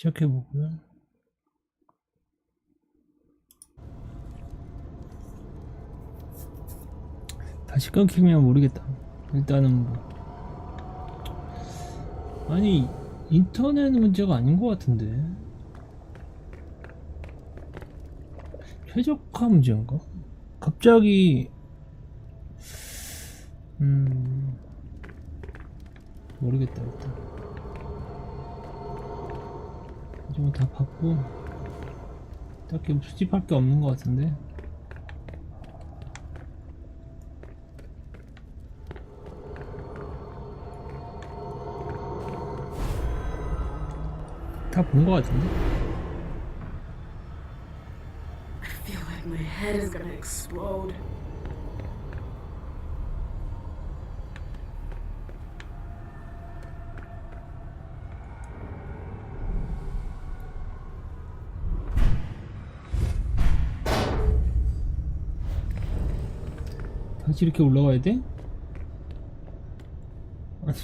시작해보고요. 다시 끊기면 모르겠다. 일단은 뭐 아니 인터넷 문제가 아닌 것 같은데 최적화 문제인가? 갑자기 모르겠다. 일단 좀 다 받고 딱히 수집할 게 없는 것 같은데 다 본 것 같은데? I feel like my head is gonna explode. 다시 이렇게 올라가야 돼? 아니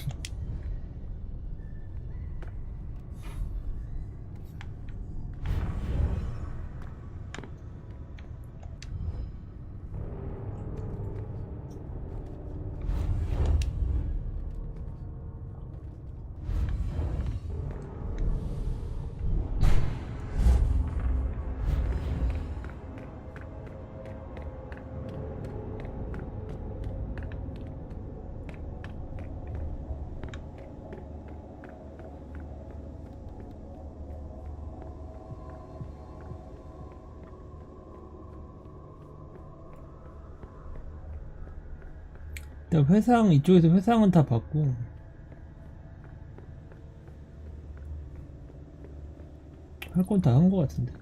일단 회상 이쪽에서 회상은 다 받고 할 건 다 한 것 같은데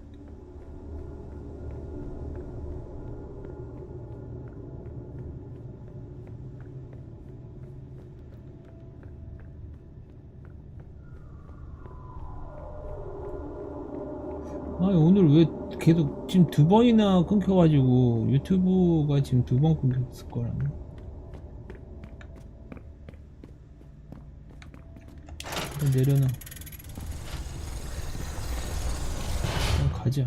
아니 오늘 왜 계속 지금 두 번이나 끊겨가지고 유튜브가 지금 두 번 끊겼을 거라네 내려놔. 그냥 가자.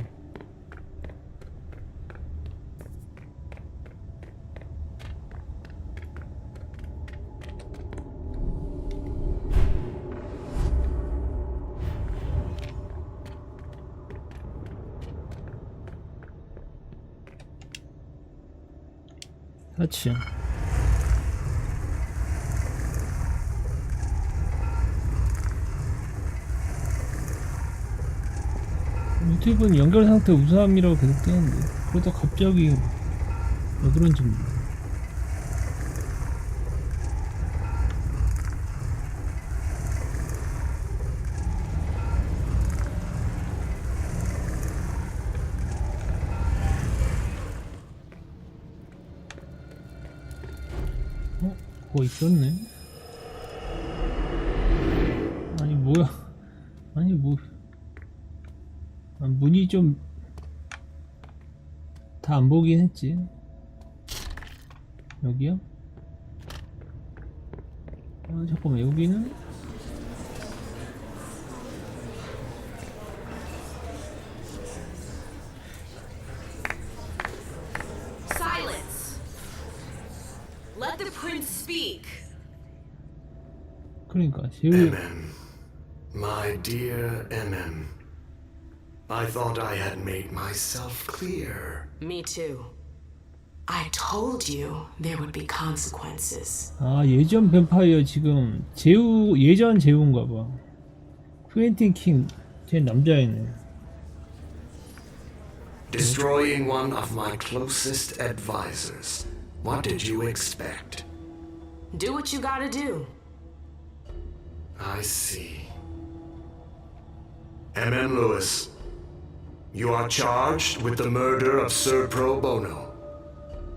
사치야. 유튜브는 연결 상태 우수함이라고 계속 뜨는데 그러다 갑자기 왜 그런지 몰라. 그거 있었네. 아니 뭐야. 아니 뭐 문이 좀 다 안 보긴 했지. 여기요? 잠깐만 여기는? Silence. Let the prince speak. 그러니까 제일 MM, my dear MM, I thought I had made myself clear. Me too. I told you there would be consequences. 아 예전 뱀파이어 지금 예전 제우인가봐. 쿠엔틴 킹 제 남자애네. Destroying one of my closest advisors. What did you expect? Do what you gotta do. I see. MM Lewis, you are charged with the murder of Sir Pro Bono,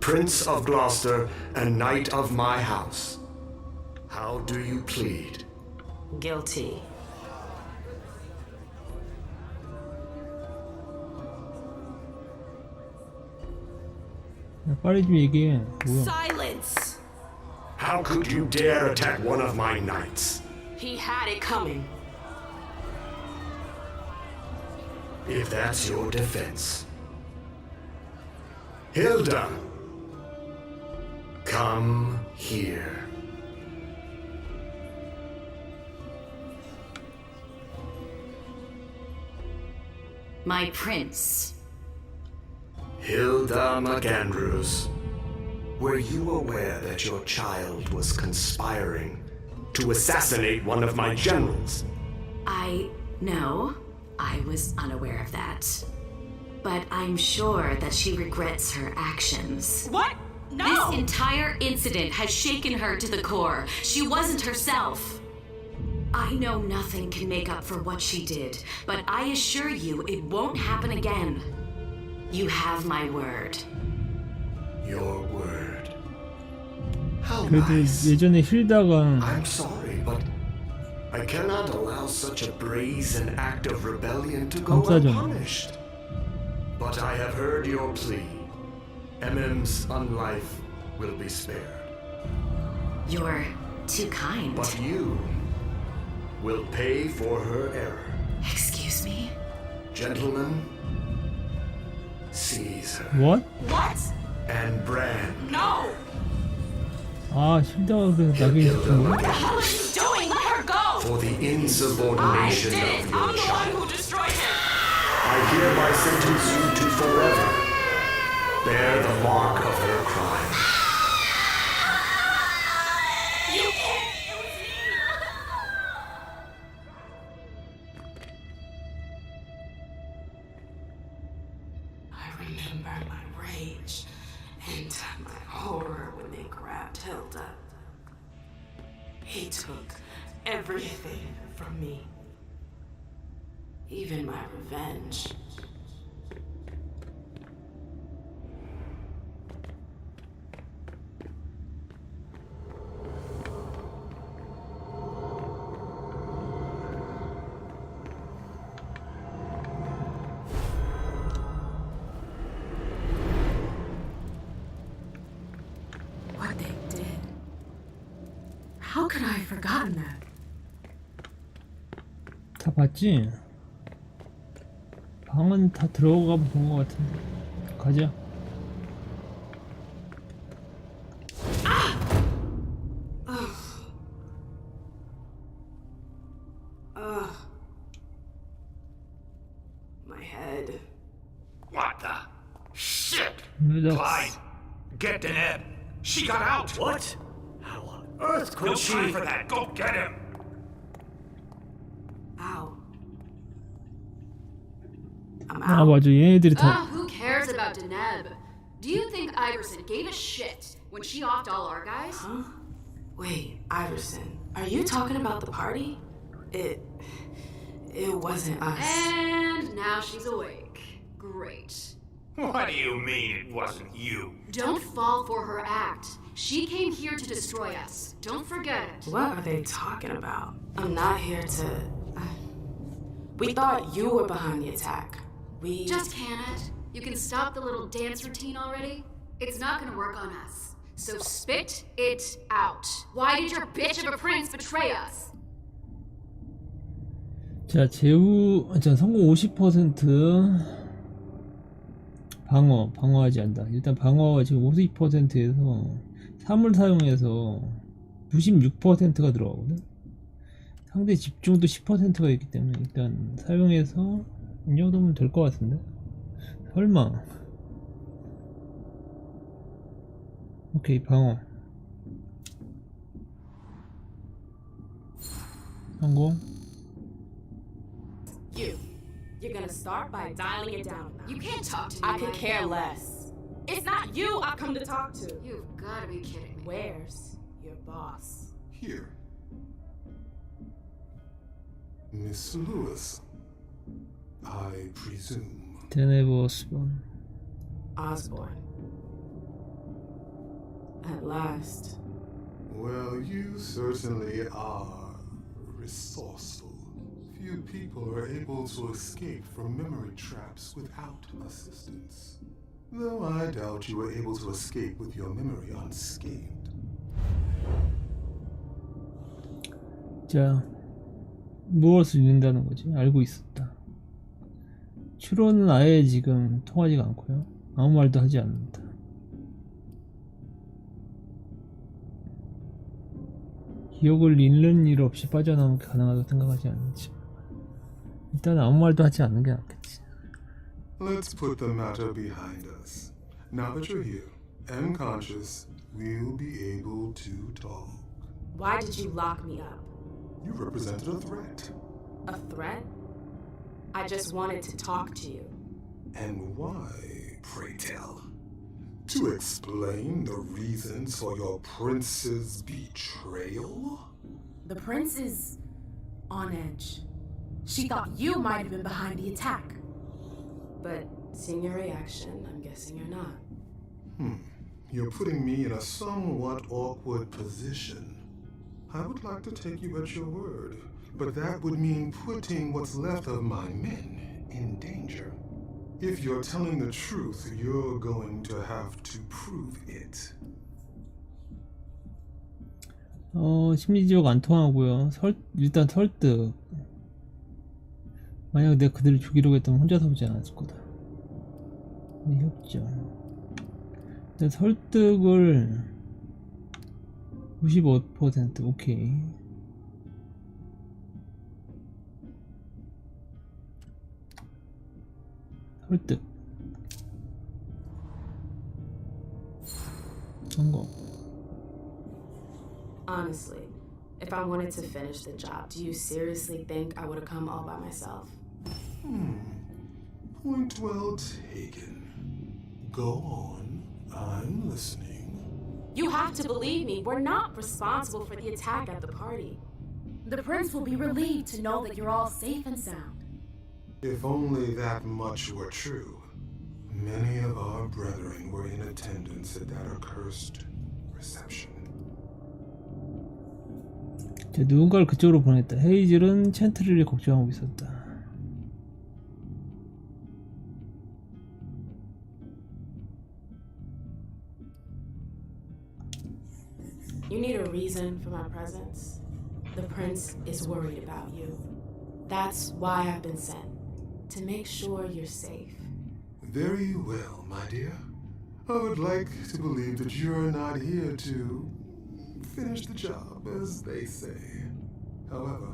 Prince of Gloucester and Knight of my house. How do you plead? Guilty. 야, 빨리 좀 얘기해. 뭐야? Silence! How could you dare attack one of my knights? He had it coming. if that's your defense. Hilda, come here. My prince. Hilda McAndrews, were you aware that your child was conspiring to assassinate one of my generals? No, I was unaware of that. But I'm sure that she regrets her actions. What? No! This entire incident has shaken her to the core. She wasn't herself. I know nothing can make up for what she did, but I assure you it won't happen again. You have my word. Your word. How 그래도 nice. 예전에 힐다가 I'm sorry, but I cannot allow such a brazen act of rebellion to go 감싸잖아. unpunished. But I have heard your plea. MM's unlife will be spared. You're too kind. But you will pay for her error. Excuse me? Gentlemen, seize her. what? What? And brand No! 아 힐다가 그래서 나중에 Hilda 죽은 거야? What the hell are you doing? Let her go! for the I insubordination did of it! your I'm the one child. who destroyed him! I hereby sentence you to forever bear the mark of her crime. You can't! It was me! I remember my rage and my horror when they grabbed Hilda. He took everything from me. Even my revenge. What they did. How could I have forgotten that? 다 봤지? 방은 다 들어가 본 것 같은데 가자. My head. What the shit? 누다 Clyde, get Deneb. She got out. What? How on earth No could she? time for that. Go get him. Ow. I'm 아 out. 맞아 얘네들이 다 Ah, who cares about Deneb? Do you think Iverson gave a shit when she offed all our guys? Huh? Wait, Iverson, are you talking about the party? It wasn't us. And now she's awake. Great. What do you mean it wasn't you? Don't fall for her act. She came here to destroy us. Don't forget it. What are they talking about? I'm not here to. We thought you were behind the attack. We Just can it? You can stop the little dance routine already? It's not gonna work on us. So spit it out. Why did your bitch of a prince betray us? 자 자 성공 50% 방어하지 않는다. 일단 방어가 지금 50%에서 3을 사용해서 96%가 들어가거든. 상대 집중도 10%가 있기 때문에 일단 사용해서 이 정도면 될 것 같은데. 설마. 오케이 방어 성공. You're gonna start by dialing it down. You can't talk to me I could like care that. less. It's not you I've come to talk to. You've gotta be kidding me. Where's your boss? Here. Miss Lewis, I presume. 데네버 스본. Osborne. At last. Well, you certainly are resourceful. Few people are able to escape from memory traps without assistance. Though I doubt you were able to escape with your memory unscathed. 자 무엇을 잃는다는 거지? 알고 있었다. 슈로는 아예 지금 통하지가 않고요. 아무 말도 하지 않는다. 기억을 잃는 일 없이 빠져나오는 게 가능하다고 생각하지 않는지. 일단 아무 말도 하지 않는 게 낫겠지. Let's put the matter behind us. Now that you're here and conscious, we'll be able to talk. Why did you lock me up? You represented a threat. A threat? I just wanted to talk to you. And why, pray tell? To explain the reasons for your prince's betrayal? The prince is on edge. She thought you might have been behind the attack. But seeing your reaction, I'm guessing you're not. You're putting me in a somewhat awkward position. I would like to take you at your word, but that would mean putting what's left of my men in danger. If you're telling the truth, you're going to have to prove it. 심리지옥 안 통하고요. 일단 설득. 만약 내가 그들을 죽이려고 했다면 혼자서 오지 않았을 거다. 협정. 일단 설득을 95% 오케이. 설득. 성공. Honestly, if I wanted to finish the job, do you seriously think I would have come all by myself? Point well taken. Go on. I'm listening. You have to believe me. We're not responsible for the attack at the party. The prince will be relieved to know that you're all safe and sound. If only that much were true. Many of our brethren were in attendance at that accursed reception. 누군가를 그쪽으로 보냈다. 헤이즐은 챈트리를 걱정하고 있었다. You need a reason for my presence. The prince is worried about you. That's why I've been sent. To make sure you're safe. Very well, my dear. I would like to believe that you're not here to finish the job, as they say. However,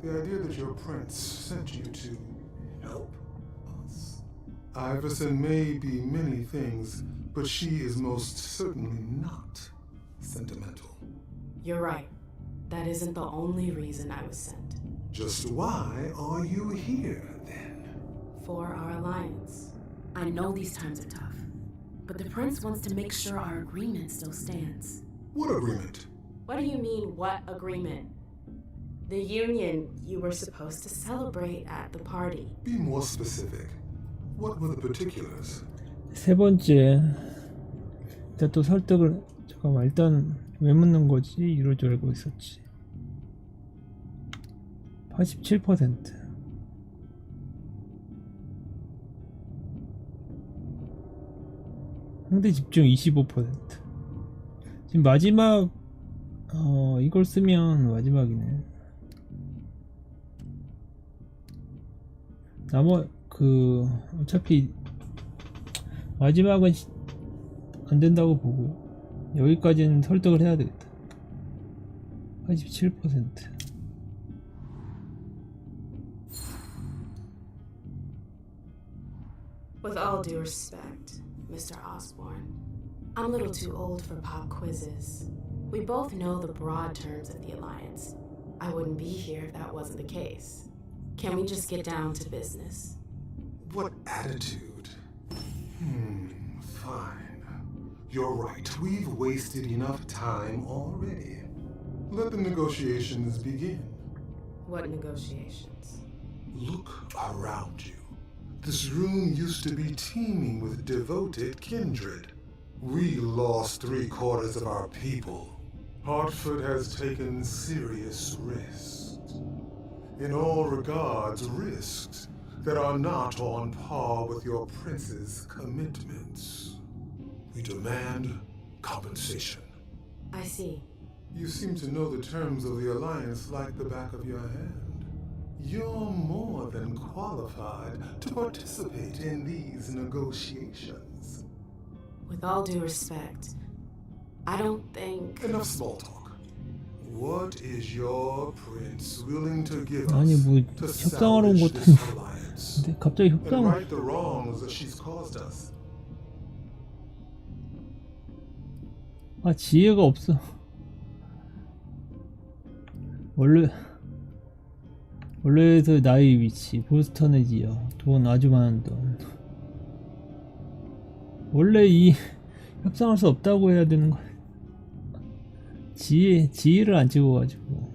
the idea that your prince sent you to help us. Iverson may be many things, but she is most certainly not sentimental. You're right. That isn't the only reason I was sent. Just why are you here, then? For our alliance. I know these times are tough, but the prince wants to make sure our agreement still stands. What agreement? What do you mean, what agreement? The union you were supposed to celebrate at the party. Be more specific. What were the particulars? 세 번째, 일단 또 설득을 잠깐만 일단 왜 묻는 거지? 이럴 줄 알고 있었지. 87%. 상대 집중 25%. 지금 마지막 이걸 쓰면 마지막이네. 어차피 마지막은 안 된다고 보고 여기까지는 설득을 해야 되겠다. 87%. With all due respect, Mr. Osborne, I'm a little too old for pop quizzes. We both know the broad terms of the alliance. I wouldn't be here if that wasn't the case. Can we just get down to business? What attitude? Fine. You're right. We've wasted enough time already. Let the negotiations begin. What negotiations? Look around you. This room used to be teeming with devoted kindred. We lost 3/4 of our people. Hartford has taken serious risks. In all regards, risks that are not on par with your prince's commitments. We demand compensation. I see. You seem to know the terms of the alliance like the back of your hand. You're more than qualified to participate in these negotiations. With all due respect, I don't think... Enough small talk. What is your prince willing to give 아니 us 뭐 to 협상하러 온 salvage 것도 this 아니고 alliance 근데 갑자기 and 협상 right the wrongs that she's caused us? 아 지혜가 없어. 원래에서 나의 위치, 보스턴의 지역, 돈 아주 많은 돈. 원래 이 협상할 수 없다고 해야 되는 거야. 지혜를 안 찍어가지고.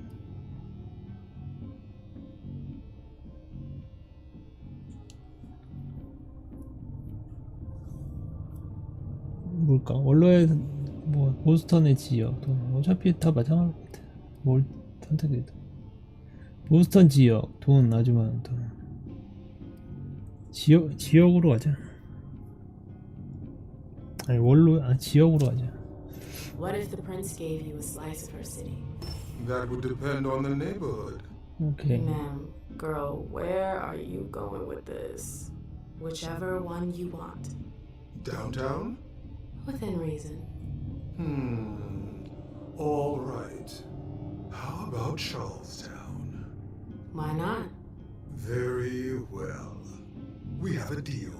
뭘까? 원래 뭐 보스턴의 지역, 돈 어차피 다 마찬가지 같아. 뭘 선택해도. 보스턴 지역, 돈 아주 많은 돈. 지역으로 가자. 아니 지역으로 가자. What if the prince gave you a slice of her city? That would depend on the neighborhood. 오케이. Ma'am, girl, where are you going with this? Whichever one you want. Downtown? Within reason. All right. How about Charlestown? Why not? Very well. We have a deal.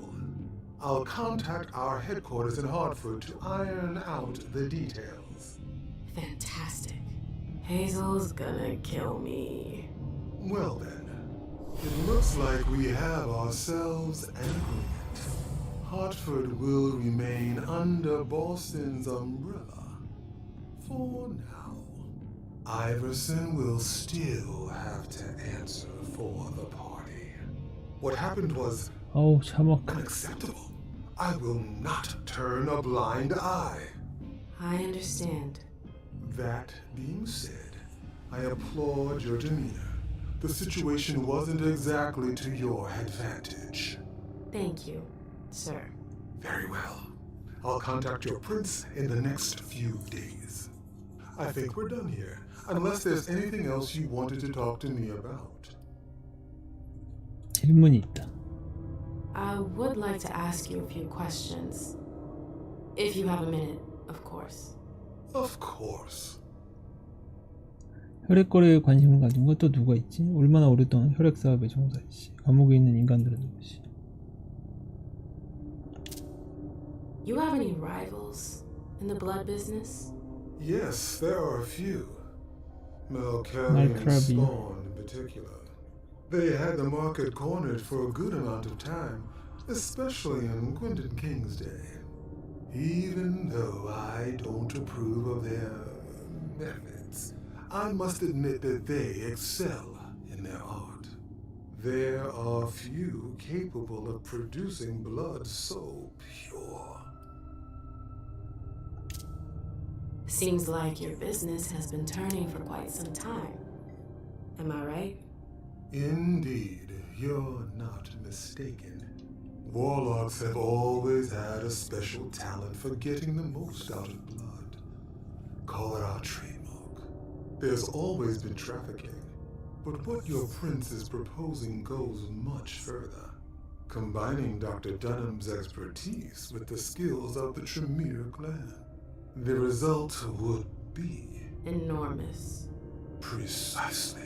I'll contact our headquarters in Hartford to iron out the details. Fantastic. Hazel's gonna kill me. Well then, it looks like we have ourselves an agreement. Hartford will remain under Boston's umbrella for now. Iverson will still have to answer for the party. What happened was 어우 참아. unacceptable. I will not turn a blind eye. I understand. That being said, I applaud your demeanor. The situation wasn't exactly to your advantage. Thank you, sir. Very well. I'll contact your prince in the next few days. I think we're done here, unless there's anything else you wanted to talk to me about. 질문이 있다. I would like to ask you a few questions. If you have a minute, of course. Of course. 혈액 거래에 관심을 가진 것도 누가 있지? 얼마나 오랫동안 혈액 사업에 종사했지? 감옥에 있는 인간들은 누구지? You have any rivals in the blood business? Yes, there are a few. Malkavian and Spawn in particular. They had the market cornered for a good amount of time, especially in Gwendolyn King's day. Even though I don't approve of their methods, I must admit that they excel in their art. There are few capable of producing blood so pure. Seems like your business has been turning for quite some time. Am I right? Indeed, you're not mistaken. Warlocks have always had a special talent for getting the most out of blood. Call it our trademark. There's always been trafficking, but what your prince is proposing goes much further, combining Dr. Dunham's expertise with the skills of the Tremere clan. The result would be... enormous. Precisely.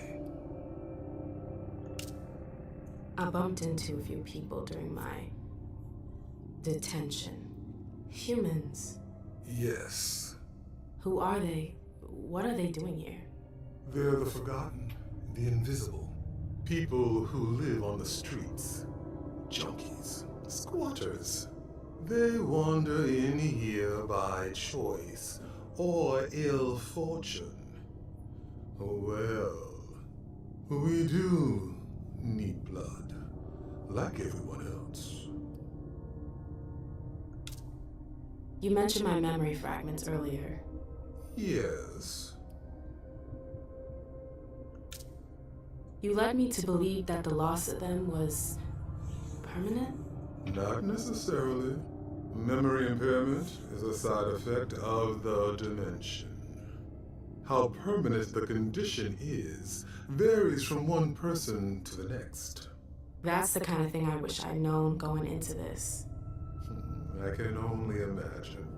I bumped into a few people during my detention. Humans. Yes. Who are they? What are they doing here? They're the forgotten, the invisible. People who live on the streets. Junkies. Squatters. They wander in here by choice or ill fortune. Well, we do need blood, like everyone else. You mentioned my memory fragments earlier. Yes. You led me to believe that the loss of them was permanent? Not necessarily. Memory impairment is a side effect of the dimension. How permanent the condition is varies from one person to the next. That's the kind of thing I wish I'd known going into this. I can only imagine.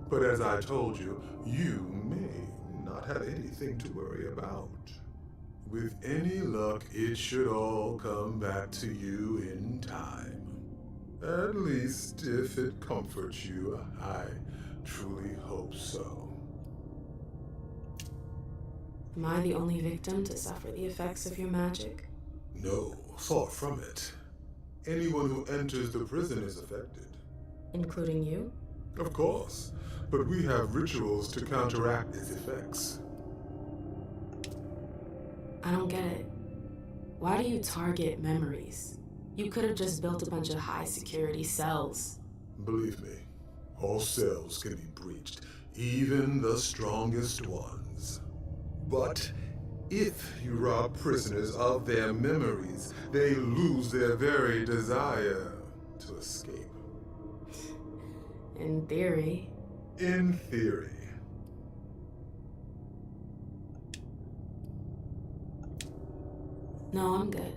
But as I told you, you may not have anything to worry about. With any luck, it should all come back to you in time. At least if it comforts you, I truly hope so. Am I the only victim to suffer the effects of your magic? No, far from it. Anyone who enters the prison is affected. Including you? Of course, but we have rituals to counteract its effects. I don't get it. Why do you target memories? You could have just built a bunch of high security cells. Believe me, all cells can be breached, even the strongest ones. But if you rob prisoners of their memories, they lose their very desire to escape. In theory. In theory. No, I'm good.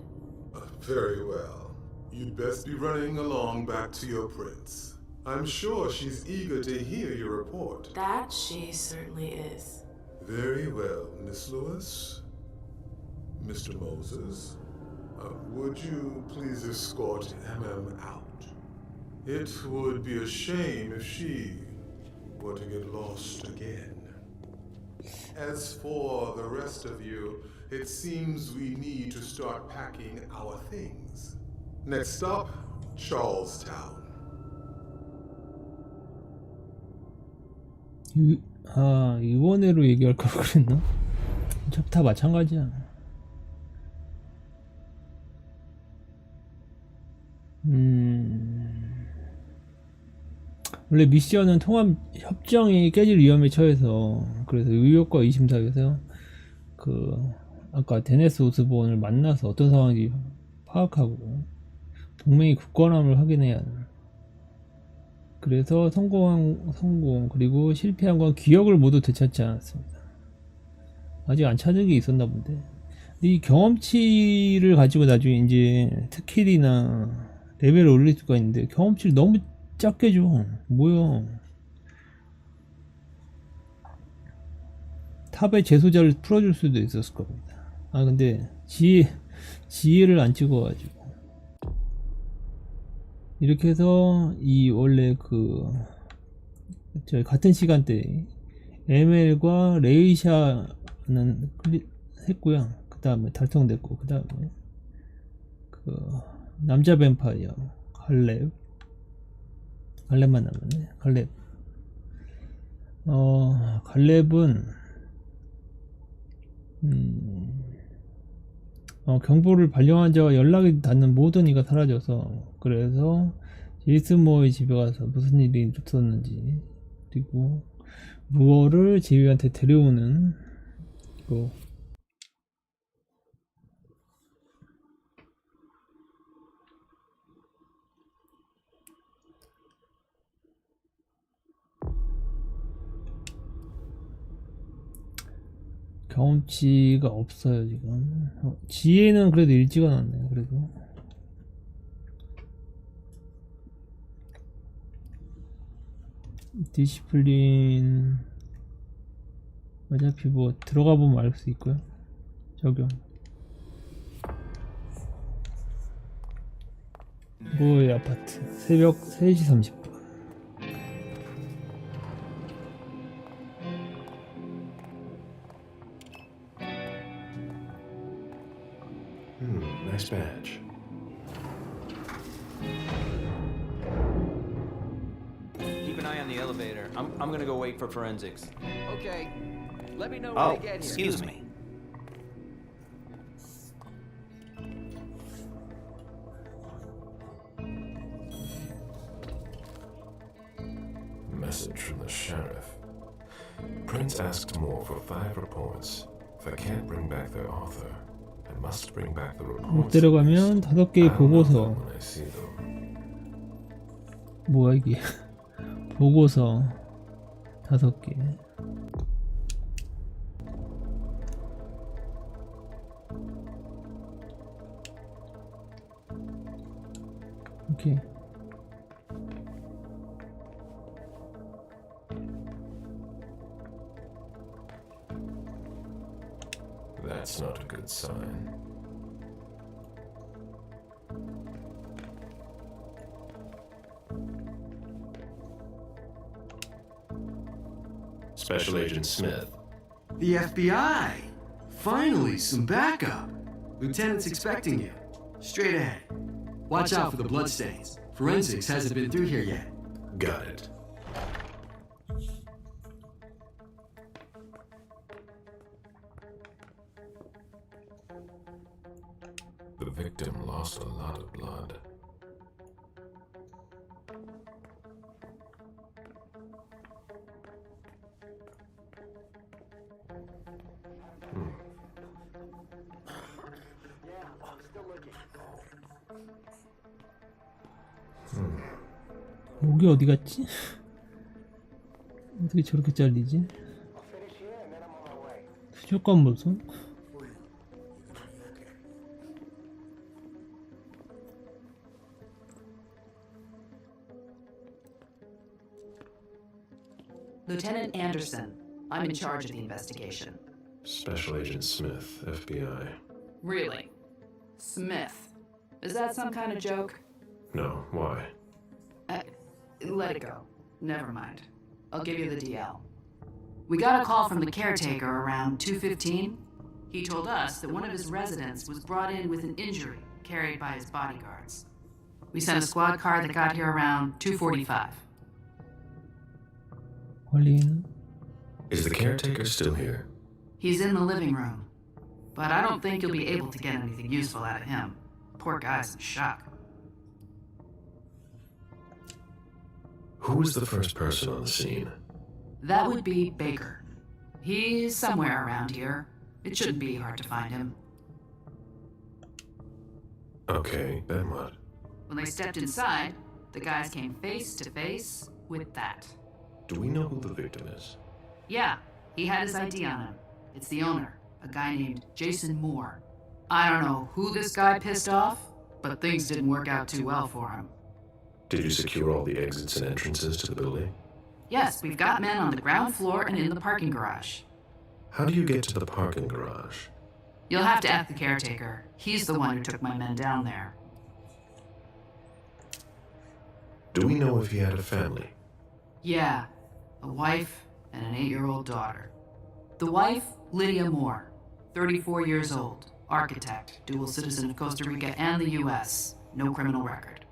Very well. You'd best be running along back to your prince. I'm sure she's eager to hear your report. That she certainly is. Very well, Miss Lewis. Mr. Moses, would you please escort out? It would be a shame if she were to get lost again. As for the rest of you, it seems we need to start packing our things. Next stop, Charlestown. 이번에로 얘기할 걸 그랬나? 어차피 다 마찬가지야. 원래 미션은 통합 협정이 깨질 위험에 처해서 그래서 의혹과 의심 사이에서 아까 데네스 오스본을 만나서 어떤 상황인지 파악하고 동맹이 굳건함을 확인해야 하는. 그래서 성공 그리고 실패한 건 기억을 모두 되찾지 않았습니다. 아직 안 찾은 게 있었나 본데. 근데 이 경험치를 가지고 나중에 이제 스킬이나 레벨을 올릴 수가 있는데 경험치를 너무 작게 줘. 뭐야? 탑의 재소자를 풀어줄 수도 있었을 겁니다. 아 근데 지혜를 안 찍어가지고 이렇게 해서 이 원래 저희 같은 시간대에 ML과 레이샤는 했고요. 그 다음에 달성됐고 그 다음에 남자 뱀파이어 갈렙만 남았네. 갈렙은 경보를 발령한 자와 연락이 닿는 모든 이가 사라져서 그래서 제이스모어의 집에 가서 무슨 일이 있었는지 그리고 무어를 제이한테 데려오는 경험치가 없어요 지금. 지혜는 그래도 일찍은 왔네요. 그래도 디시플린 어차피 뭐 들어가 보면 알 수 있고요. 적용 뭐의 아파트 새벽 3시 30분. Nice badge. Keep an eye on the elevator. I'm gonna go wait for forensics. Okay. Let me know when Oh, I get here. excuse me. Message from the sheriff. Prince asked more for 5 reports. If I can't bring back their author, I must bring back the reports. 데려가면 5개의 보고서. When I see them. 뭐야 이게? 보고서 5개. 오케이. That's not a good sign. Special Agent Smith. The FBI! Finally, some backup. Lieutenant's expecting you. Straight ahead. Watch out for the bloodstains. Forensics hasn't been through here yet. Got it. The victim lost a lot of blood. 목이 어디 갔지? 어떻게 저렇게 잘리지? 수족관 모성? Lieutenant Anderson, I'm in charge of the investigation. Special Agent Smith, FBI. Really? Smith? Is that some kind of joke? No, why? Let it go. Never mind. I'll give you the DL. We got a call from the caretaker around 2:15. He told us that one of his residents was brought in with an injury carried by his bodyguards. We sent a squad car that got here around 2:45. 관리는? Is the caretaker still here? He's in the living room, but I don't think you'll be able to get anything useful out of him. Poor guy's in shock. Who was the first person on the scene? That would be Baker. He's somewhere around here. It shouldn't be hard to find him. Okay, then what? When they stepped inside, the guys came face to face with that. Do we know who the victim is? Yeah, he had his ID on him. It's the owner, a guy named Jason Moore. I don't know who this guy pissed off, but things didn't work out too well for him. Did you secure all the exits and entrances to the building? Yes, we've got men on the ground floor and in the parking garage. How do you get to the parking garage? You'll have to ask the caretaker. He's the one who took my men down there. Do we know if he had a family? Yeah, a wife and an 8-year-old daughter. The wife, Lydia Moore, 34 years old, architect, dual citizen of Costa Rica and the US, no criminal record.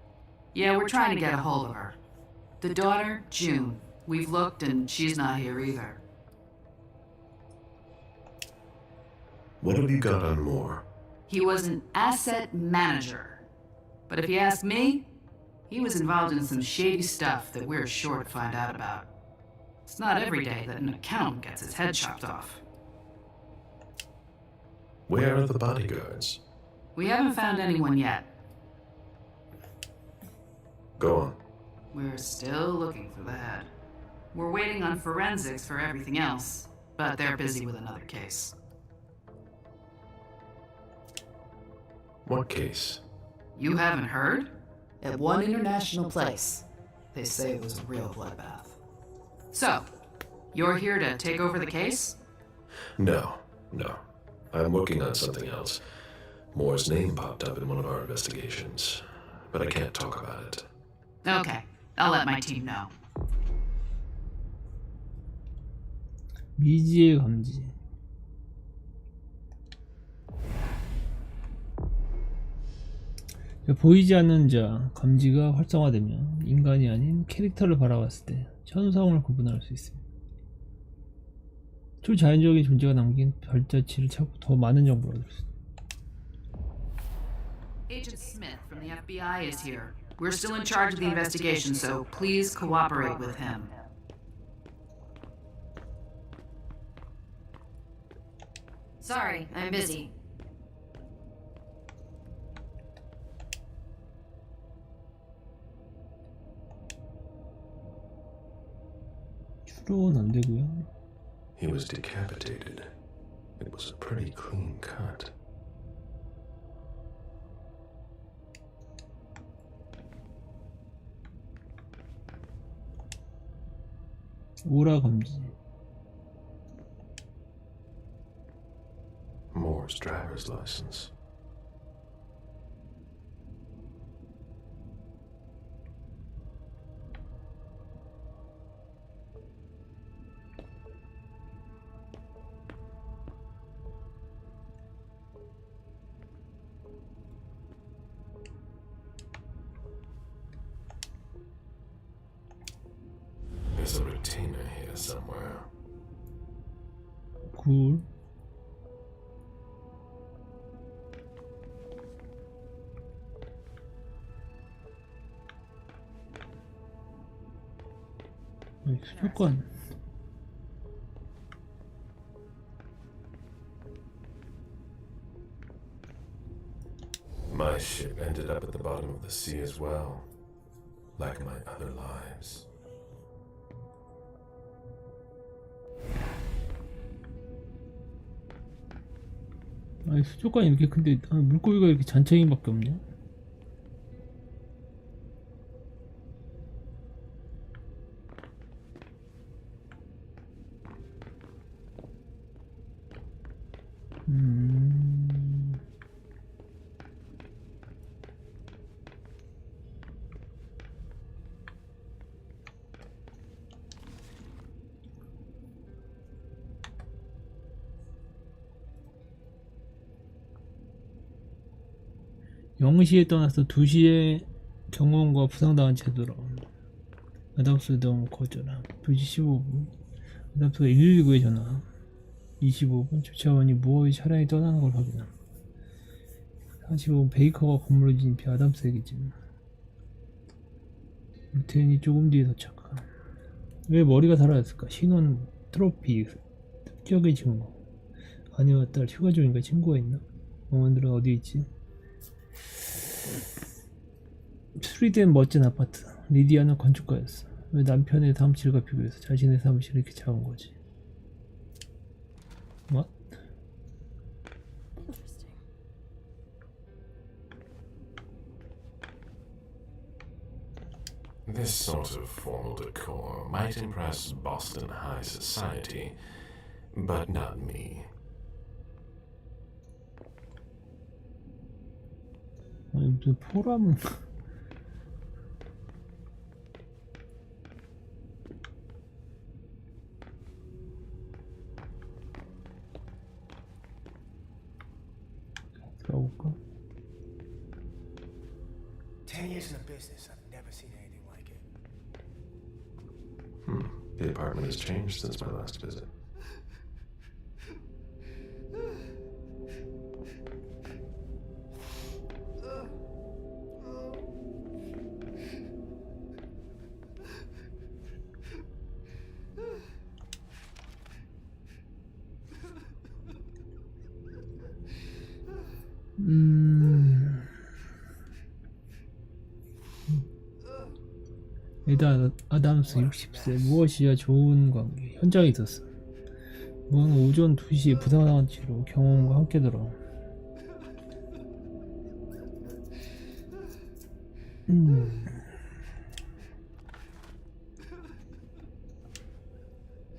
Yeah, we're trying to get a hold of her. The daughter, June. We've looked and she's not here either. What have you got on Moore? He was an asset manager. But if you ask me, he was involved in some shady stuff that we're sure to find out about. It's not every day that an accountant gets his head chopped off. Where are the bodyguards? We haven't found anyone yet. Go on. We're still looking for the head. We're waiting on forensics for everything else, but they're busy with another case. What case? You haven't heard? At one international place. They say it was a real bloodbath. So, you're here to take over the case? No. I'm working on something else. Moore's name popped up in one of our investigations, but I can't talk about it. Okay, I'll let my team know. 미지의 감지. 보이지 않는 자, 감지가 활성화되면 인간이 아닌 캐릭터를 바라봤을 때 천성을 구분할 수 있습니다. 초자연적인 존재가 남긴 발자취를 찾고 더 많은 정보를 얻을 수 있습니다. Agent Smith from the FBI is here. We're still in charge of the investigation, so please cooperate with him. Sorry, I'm busy. 추로는 안 되고요. He was decapitated. It was a pretty clean cut. 오라 감지. Moore's driver's license. There's a retainer here somewhere. 굴. 수족관. My ship ended up at the bottom of the sea as well, like my other lives. 아니 수족관이 이렇게 큰데 물고기가 이렇게 잔챙이밖에 없냐? 영시에 떠나서 2시에 경호원과 부상당한 채 돌아온다. 아담스에 너무 거절함. 2시 15분 아담스가 119에 전화. 25분 주차원이 무어의 차량이 떠나는 걸 확인함. 45분 베이커가 건물을 진입해 아담스에게 진. 루테인이 조금 뒤에 도착함. 왜 머리가 사라졌을까? 신원, 트로피, 습격의 증거. 아내와 딸 휴가 중인가? 친구가 있나? 어머니들은 어디 있지? 수리된 멋진 아파트. 리디아는 건축가였어. 왜 남편의 사무실과 비교해서 자신의 사무실을 이렇게 작은 거지? What? This sort of formal decor might impress Boston high society, but not me. 아니 무슨 포람은 들어볼까? 10 years in the business, I've never seen anything like it. The apartment has changed since my last visit. 에다 아담스 60세 무엇이야 좋은 관계 현장에 있었어. 무어는 오전 2시에 부상당한 채로 경호원과 함께 들어.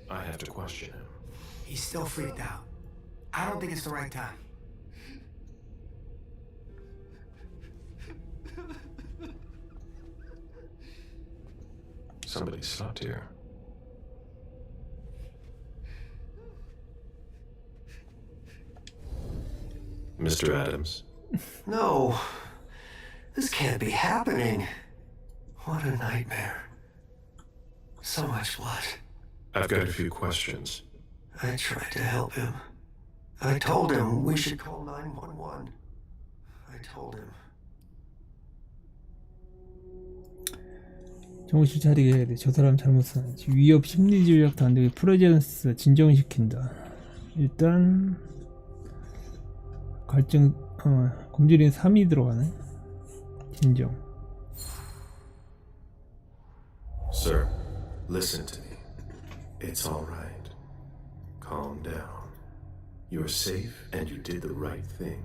I have to question him. He's still freaked out. I don't think it's the right time. Somebody slept here. Mr. Adams? No. This can't be happening. What a nightmare. So much blood. I've got a few questions. I tried to help him. I told him we should call 911. I told him. 정신 차리게 해야 돼. 저 사람 잘못 사는지. 위협 심리질력 단독의 프레젠스 진정시킨다. 일단 갈증 굶주린 3이 들어가네. 진정. Sir, listen to me. It's all right. Calm down. You're safe and you did the right thing.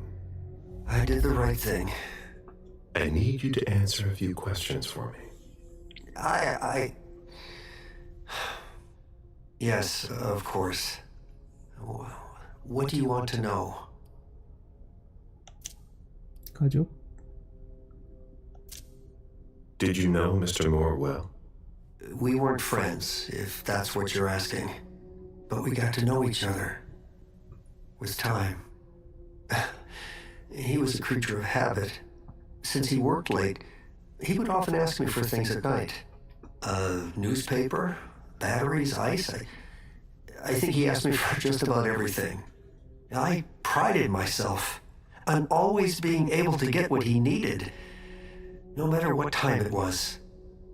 I did the right thing. I need you to answer a few questions for me. Yes, of course. What do you want to know? 가족? Did you know Mr. Moore well? We weren't friends, if that's what you're asking. But we got to know each other. With time. He was a creature of habit. Since he worked late, he would often ask me for things at night. A newspaper, batteries, ice. I think he asked me for just about everything. I prided myself on always being able to get what he needed, no matter what time it was.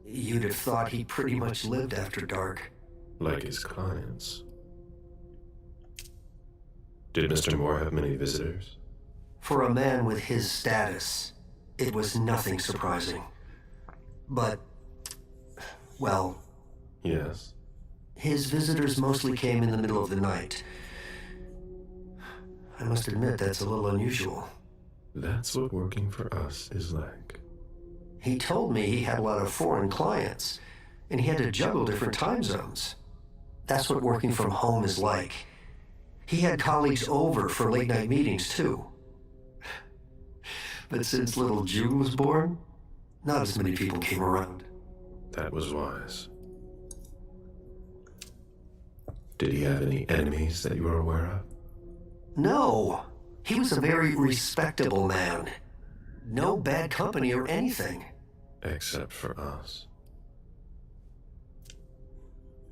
You'd have thought he pretty much lived after dark. Like his clients. Did Mr. Moore have many visitors? For a man with his status, it was nothing surprising. But, well... Yes? His visitors mostly came in the middle of the night. I must admit that's a little unusual. That's what working for us is like. He told me he had a lot of foreign clients, and he had to juggle different time zones. That's what working from home is like. He had colleagues over for late-night meetings, too. But since little June was born, not as many people came around. That was wise. Did he have any enemies that you were aware of? No. He was a very respectable man. No bad company or anything. Except for us.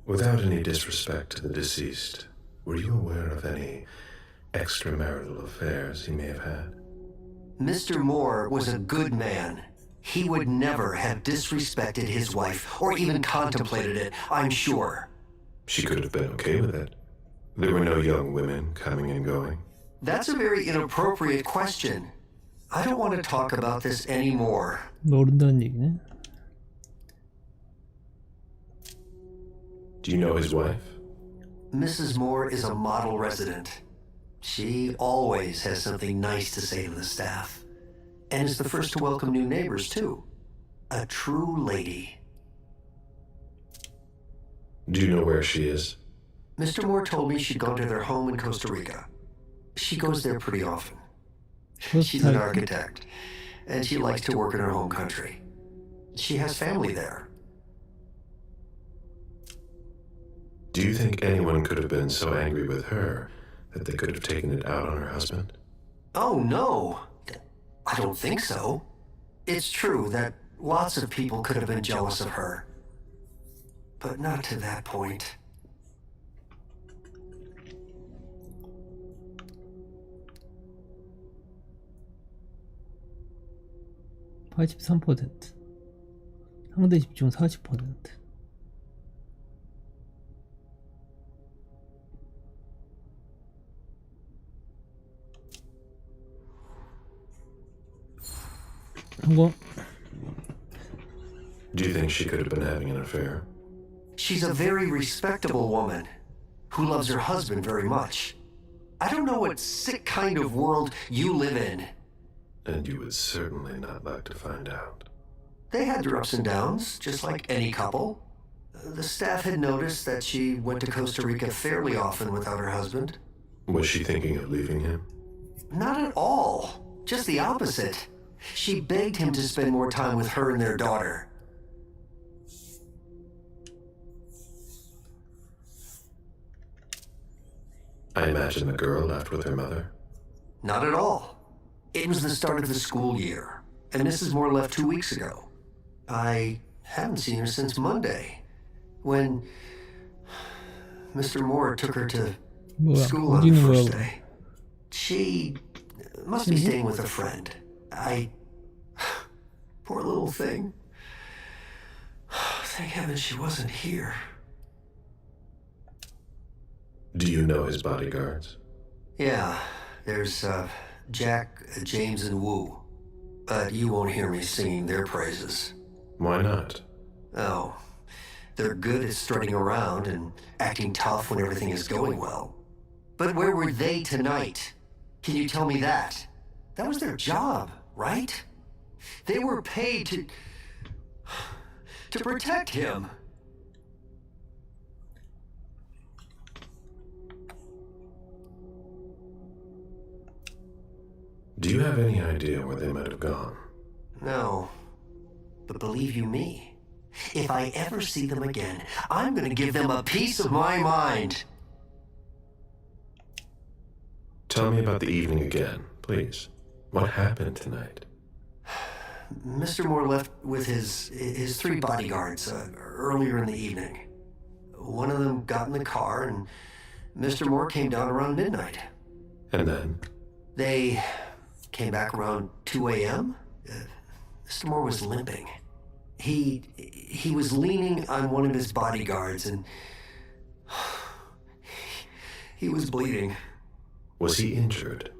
Without any disrespect to the deceased, were you aware of any extramarital affairs he may have had? Mr. Moore was a good man. He would never have disrespected his wife, or even contemplated it, I'm sure. She could have been okay with it. There were no young women coming and going. That's a very inappropriate question. I don't want to talk about this anymore. 모른다는 얘기네. Do you know his wife? Mrs. Moore is a model resident. She always has something nice to say to the staff. And is the first to welcome new neighbors, too. A true lady. Do you know where she is? Mr. Moore told me she'd gone to their home in Costa Rica. She goes there pretty often. She's an architect, and she likes to work in her home country. She has family there. Do you think anyone could have been so angry with her that they could have taken it out on her husband? Oh, no. I don't think so. It's true that lots of people could have been jealous of her. But not to that point. (83%) 상대 집중 (40%) 성공. Do you think she could have been having an affair? She's a very respectable woman who loves her husband very much. I don't know what sick kind of world you live in. And you would certainly not like to find out. They had their ups and downs, just like any couple. The staff had noticed that she went to Costa Rica fairly often without her husband. Was she thinking of leaving him? Not at all. Just the opposite. She begged him to spend more time with her and their daughter. I imagine the girl left with her mother. Not at all. It was the start of the school year, and Mrs. Moore left 2 weeks ago. I haven't seen her since Monday, when Mr. Moore took her to school on the first day. She must be staying with a friend. Poor little thing. Thank heaven she wasn't here. Do you know his bodyguards? Yeah, there's Jack, James, and Wu. But you won't hear me singing their praises. Why not? Oh, they're good at strutting around and acting tough when everything is going well. But where were they tonight? Can you tell me that? That was their job, right? They were paid to protect him. Do you have any idea where they might have gone? No. But believe you me, if I ever see them again, I'm gonna give them a piece of my mind. Tell me about the evening again, please. What happened tonight? Mr. Moore left with his 3 bodyguards earlier in the evening. One of them got in the car, and Mr. Moore came down around midnight. And then? They came back around 2 a.m. Mr. Moore was limping. He was leaning on one of his bodyguards, and he was bleeding. Was he injured?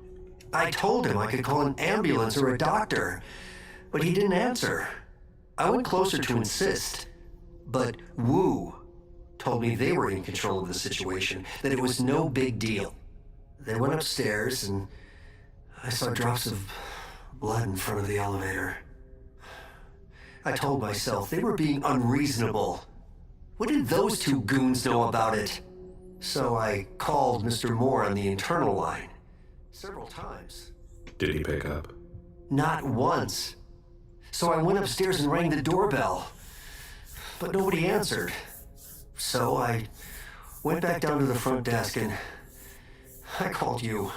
I told him I could call an ambulance or a doctor, but he didn't answer. I went closer to insist, but Wu told me they were in control of the situation, that it was no big deal. They went upstairs, and I saw drops of blood in front of the elevator. I told myself they were being unreasonable. What did those 2 goons know about it? So I called Mr. Moore on the internal line several times. Did he pick up? Not once. So I went upstairs and rang the doorbell, but nobody answered. So I went back down to the front desk and I called you.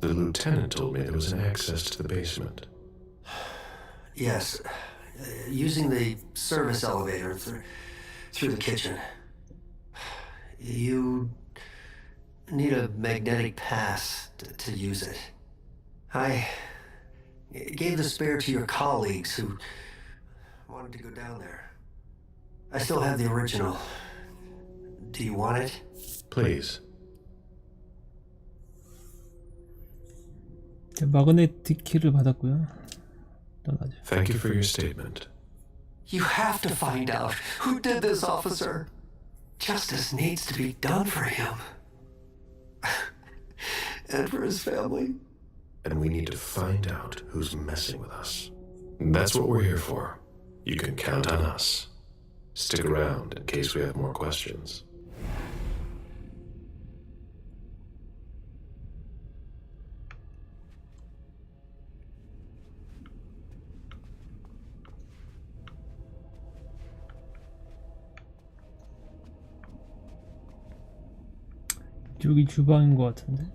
The lieutenant told me there was an access to the basement. Yes, using the service elevator through the kitchen. You need a magnetic pass to use it. I gave the spare to your colleagues who wanted to go down there. I still have the original. Do you want it? Please. 마그네틱 키를 받았고요. 떠나죠. Thank you for your statement. You have to find out who did this, officer. Justice needs to be done for him. And for his family. And we need to find out who's messing with us. That's what we're here for. You can count on us. Stick around in case we have more questions. 여기 주방인 것 같은데?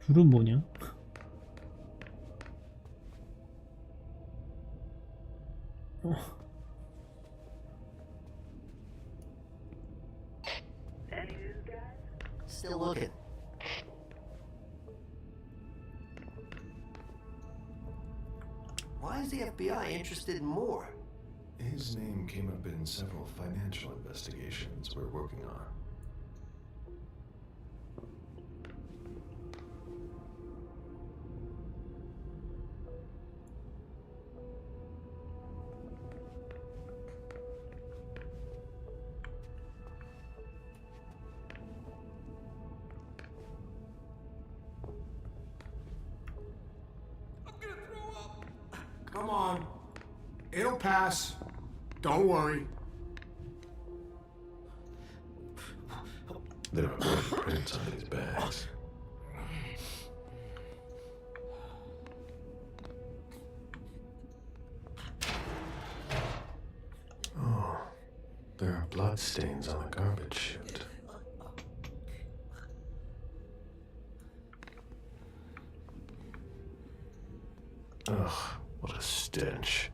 불은 뭐냐? Still looking. Why is the FBI interested in Moore? His name came up in several financial investigations we're working on. Come on. It'll pass. Don't worry. There are blood prints on these bags. Oh, there are blood stains on the garbage chute. Ugh, what a stench.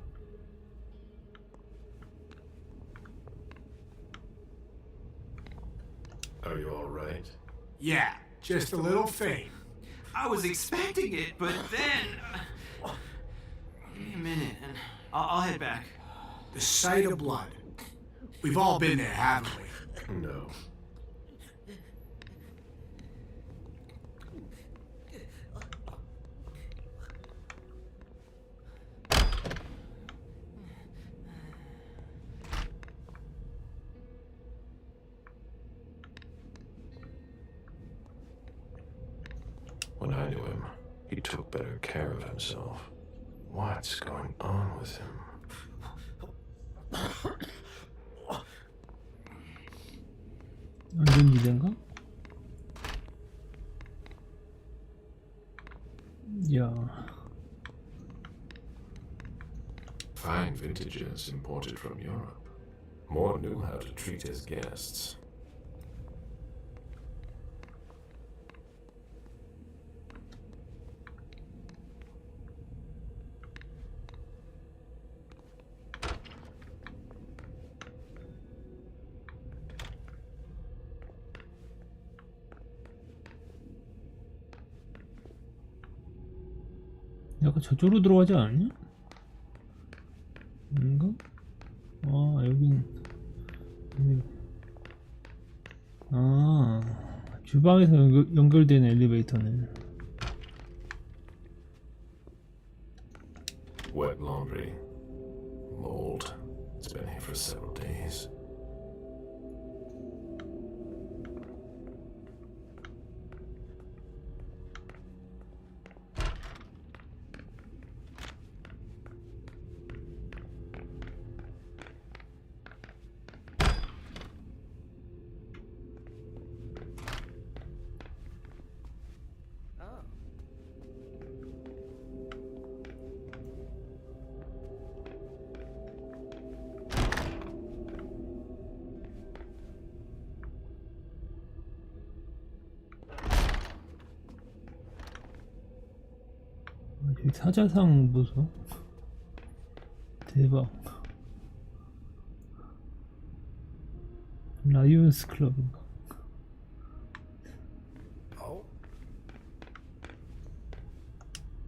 Are you all right? Yeah, just a little faint. I was expecting it, but then... Give me a minute, and I'll head back. The sight of blood. We've all been there, haven't we? No. When I knew him, he took better care of himself. What's going on with him? 안전지대인가? 야. Fine vintages imported from Europe. Moore knew how to treat his guests. 약간 저쪽으로 들어가지 않냐? 뭔가? 아, 여긴 아, 주방에서 연결되는 엘리베이터네. Wet laundry. Mold. It's been here for several days. 여기 사자상 보소. 대박. 라이온스 클럽인가?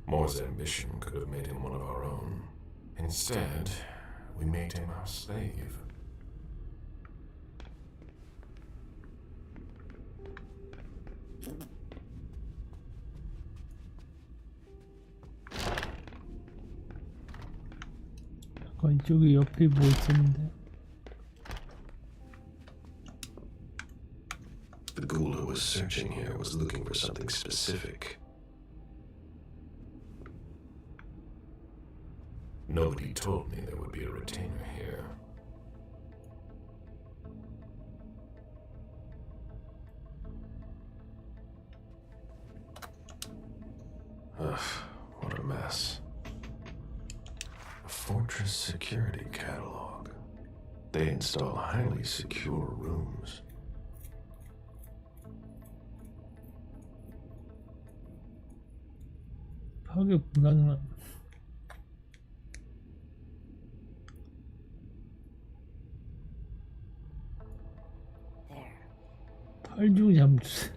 Moore's ambition could have made him one of our own. Instead, we made him our slave. 약간 이쪽에 옆에 뭐 있었는데. The ghoul who was searching here was looking for something specific. Nobody told me there would be a retainer here. Ugh, what a mess. A fortress security catalog. They install highly secure rooms. 파괴 불가능한. 팔중 잠수.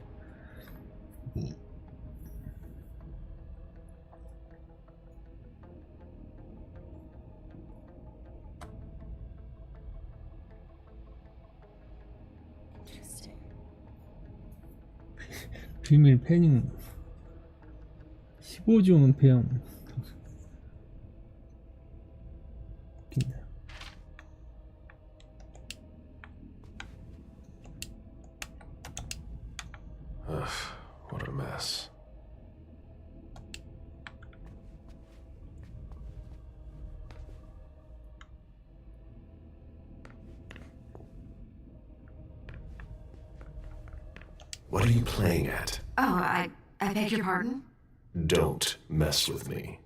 비밀 패닝. 15중 은폐형. 웃긴다. Ugh, what a mess. What are you playing at? Oh, I beg your pardon? Don't mess with me.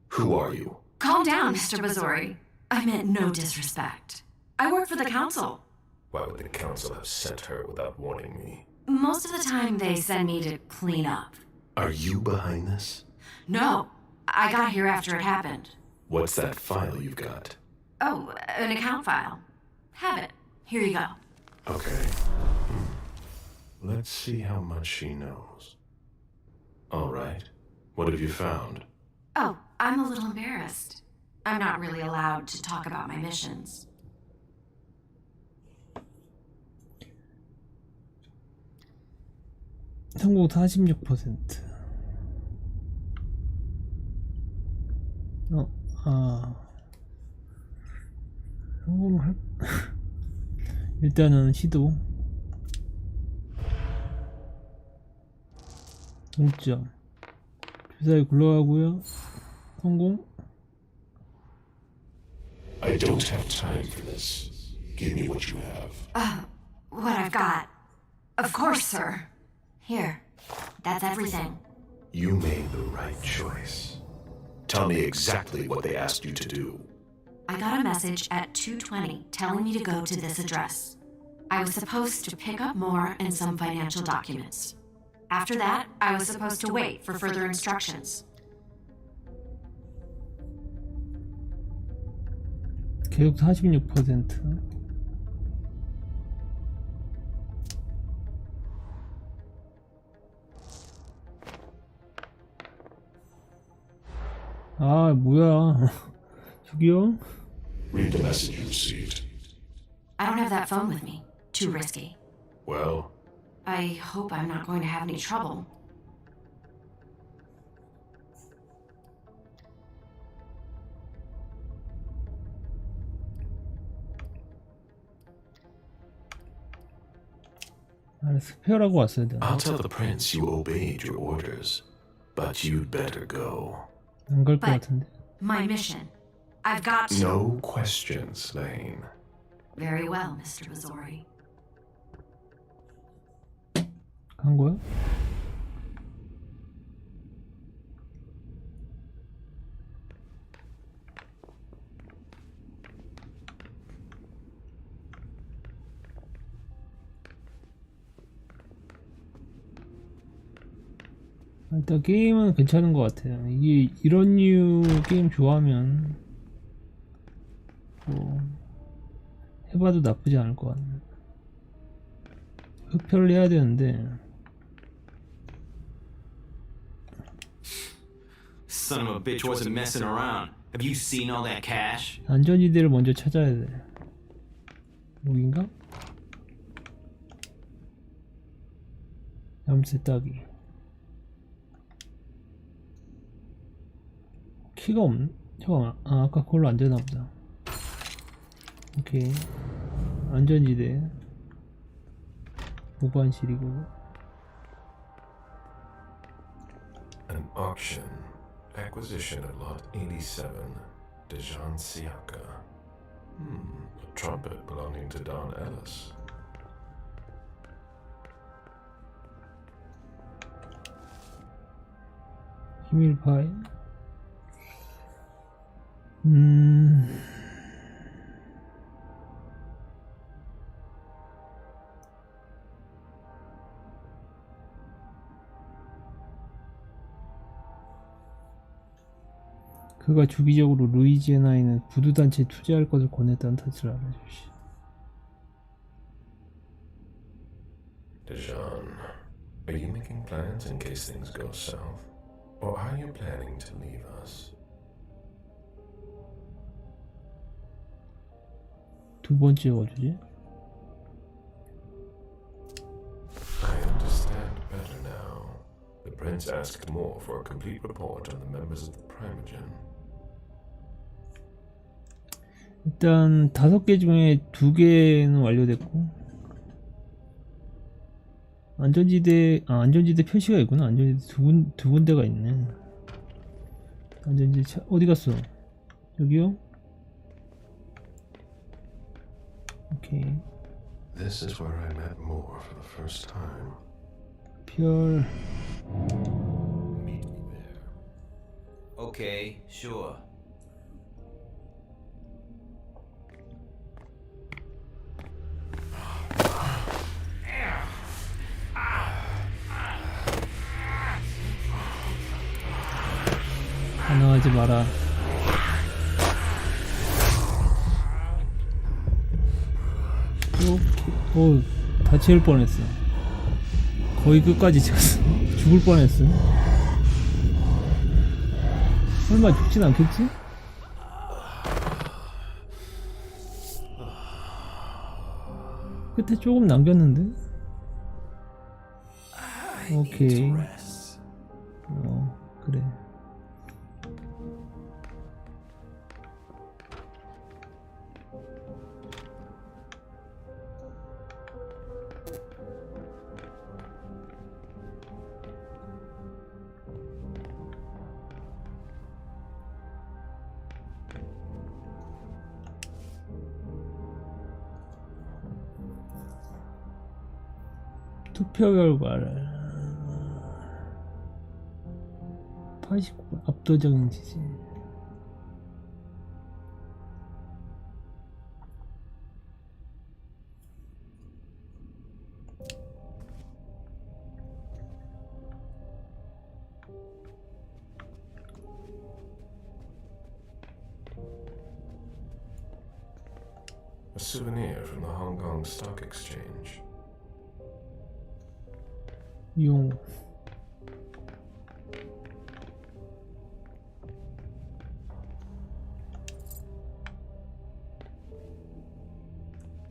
Who are you? Calm down, Mr. Bazori. I meant no disrespect. I work for the council. Why would the council have sent her without warning me? Most of the time, they send me to clean up. Are you behind this? No, I got here after it happened. What's that file you've got? Oh, an account file. Have it. Here you go. Okay. Let's see how much she knows. All right. What have you found? Oh, I'm a little embarrassed. I'm not really allowed to talk about my missions. 성공 46%. 성공할. 일단은 시도. 0점. 주사위 굴러가고요. 성공. I don't have time for this. Give me what you have. What I've got. Of course, sir. Here. That's everything. You made the right choice. Tell me exactly what they asked you to do. I got a message at 2:20 telling me to go to this address. I was supposed to pick up more and some financial documents. After that, I was supposed to wait for further instructions. 계속 46%. 아, 뭐야. 저기요? Read the message you received. I don't have that phone with me. Too risky. Well, I hope I'm not going to have any trouble. 스페어라고 왔어야 되나? I'll tell the prince you obeyed your orders, but you'd better go. 안 갈 것 But 같은데. my mission. I've got to... No questions, Lane. Very well, Mr. Missouri. 간 거야? 일단 게임은 괜찮은 것 같아요. 이게 이런 류 게임 좋아하면 뭐 해봐도 나쁘지 않을 것 같네. 흡혈을 해야 되는데. Son of a bitch wasn't messing around. Have you seen all that cash? 안전지대를 먼저 찾아야 돼. 여긴가? 염세 따기. 키가 없네? 잠깐만. 아, 아까 그걸로 안 되나 보다. 오케이. 안전지대. 보관실이고. An auction. Acquisition at lot 87. Dejan Siaka. A trumpet belonging to Don Ellis. 비밀 파일. 그가 주기적으로 루이지애나에 있는 부두단체에 투자할 것을 권했다는 사실을 알아주시. Dejan, are you making plans in case things go south? Or are you planning to leave us? 두 번째가 어디지? I understand better now. The prince asked more for a complete report on the members of the Primogen. 일단 5개 중에 2개는 완료됐고, 안전지대 표시가 있구나. 안전지대 두 군데가 있네. 안전지대 어디 갔어? 여기요? 오케이. This is where I met Moore for the first time. 별. Meet me there. Okay, sure. 반항하지 마라. 다칠 뻔했어. 거의 끝까지 찍었어. 죽을 뻔했어. 설마 죽진 않겠지? 끝에 조금 남겼는데? 오케이. 그래. 투표 결과를 89 압도적인 지지. A souvenir from the Hong Kong Stock Exchange. 용.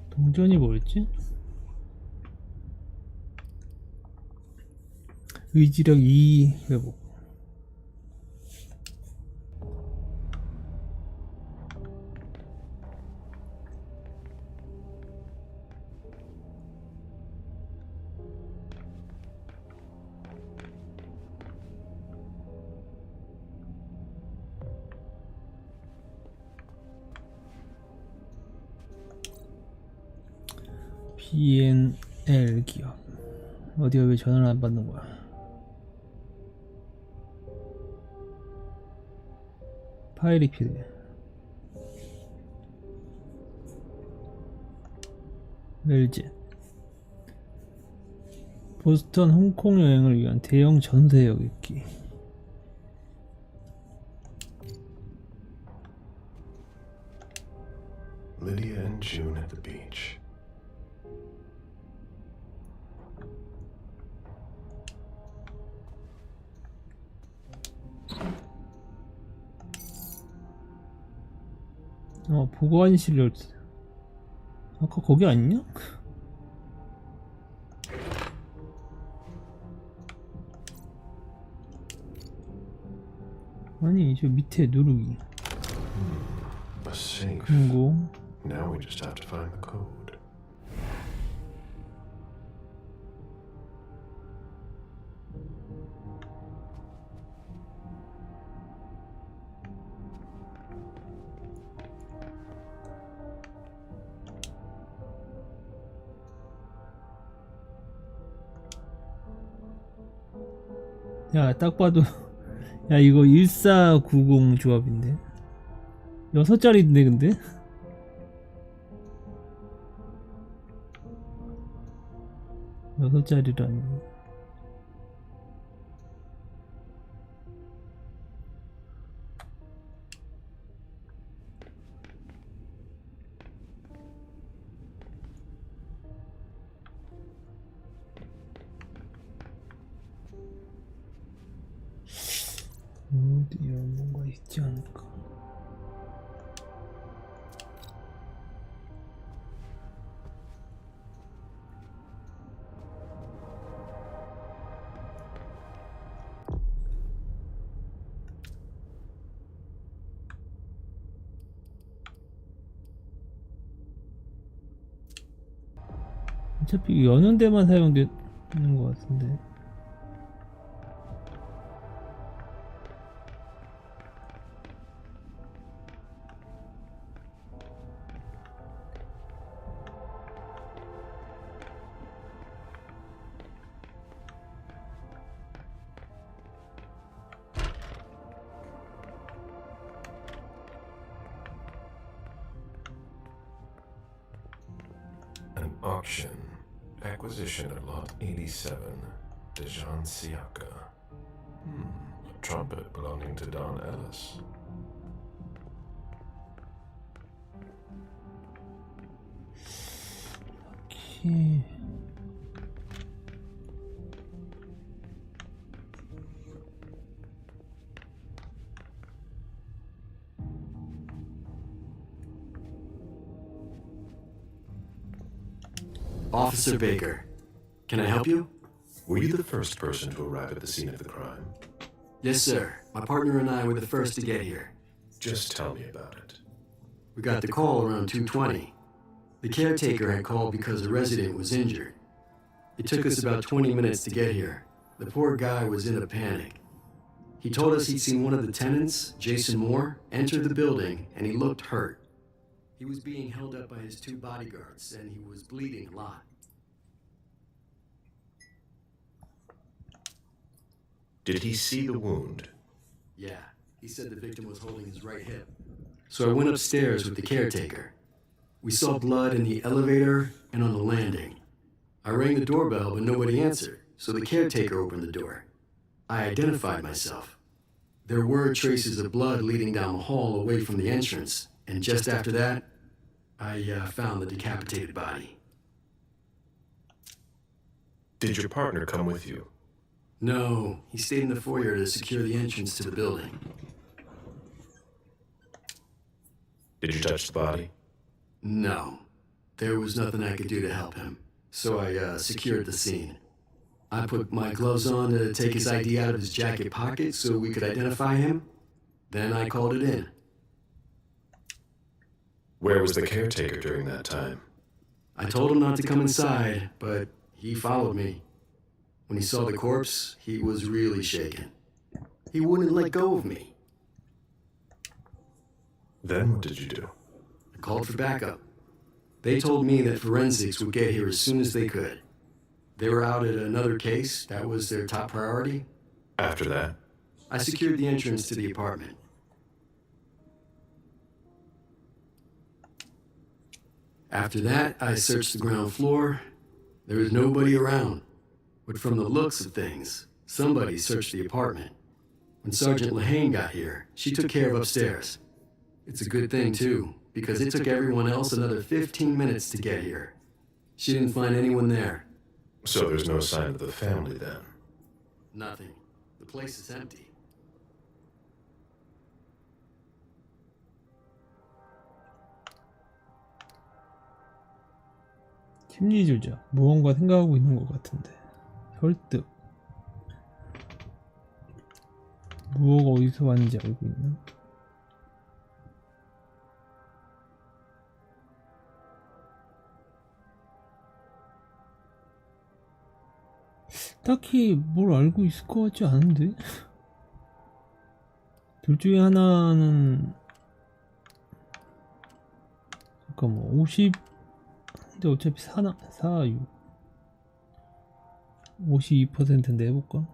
동전이 뭐였지? 의지력 2 회복. BNL 기업. 어디가 왜 전화를 안 받는 거야? 파일이 필요해. LG. 보스턴 홍콩 여행을 위한 대형 전세 여객기. Lydia and June at the beach. 보관실 열쇠. 아까 거기 아니냐? 아니 저 밑에 누르기. A safe. 금고. Now we just have to find the code. 야, 딱 봐도 야, 이거 1490 조합인데 6자리인데 근데? 여섯 자리라니. 어디에 뭔가 있지 않을까? 어차피 여는 데만 사용되는 것 같은데. An auction. Acquisition of Lot 87, Dejan Siaka. A trumpet belonging to Don Ellis. Okay. Officer Baker, can I help you? Were you the first person to arrive at the scene of the crime? Yes, sir. My partner and I were the first to get here. Just tell me about it. We got the call around 2:20. The caretaker had called because a resident was injured. It took us about 20 minutes to get here. The poor guy was in a panic. He told us he'd seen one of the tenants, Jason Moore, enter the building, and he looked hurt. He was being held up by his two bodyguards, and he was bleeding a lot. Did he see the wound? Yeah, he said the victim was holding his right hip. So I went upstairs with the caretaker. We saw blood in the elevator and on the landing. I rang the doorbell, but nobody answered, so the caretaker opened the door. I identified myself. There were traces of blood leading down the hall away from the entrance, and just after that, I found the decapitated body. Did your partner come with you? No, he stayed in the foyer to secure the entrance to the building. Did you touch the body? No. There was nothing I could do to help him, so I secured the scene. I put my gloves on to take his ID out of his jacket pocket so we could identify him. Then I called it in. Where was the caretaker during that time? I told him not to come inside, but he followed me. When he saw the corpse, he was really shaken. He wouldn't let go of me. Then what did you do? I called for backup. They told me that forensics would get here as soon as they could. They were out at another case. That was their top priority. After that? I secured the entrance to the apartment. After that, I searched the ground floor. There was nobody around. But from the looks of things, somebody searched the apartment. When Sergeant Lehane got here, she took care of upstairs. It's a good thing, too, because it took everyone else another 15 minutes to get here. She didn't find anyone there. So there's no sign of the family then? Nothing. The place is empty. 심리조작. 무언가 생각하고 있는 것 같은데. 설득. 무엇가 어디서 왔는지 알고 있나? 딱히 뭘 알고 있을 것 같지 않은데? 둘 중에 하나는 잠깐만 50 근데 어차피 4, 52%인데 해볼까?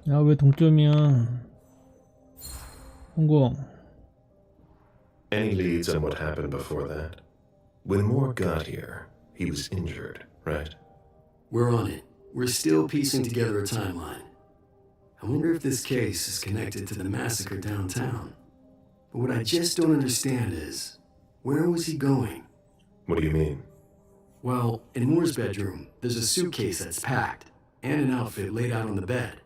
야, 왜 동점이야? 성공. Any leads on what happened before that? When Moore got here, he was injured, right? We're on it. We're still piecing together a timeline. I wonder if this case is connected to the massacre downtown. But what I just don't understand is, where was he going? What do you mean? Well, in Moore's bedroom, there's a suitcase that's packed, and an outfit laid out on the bed.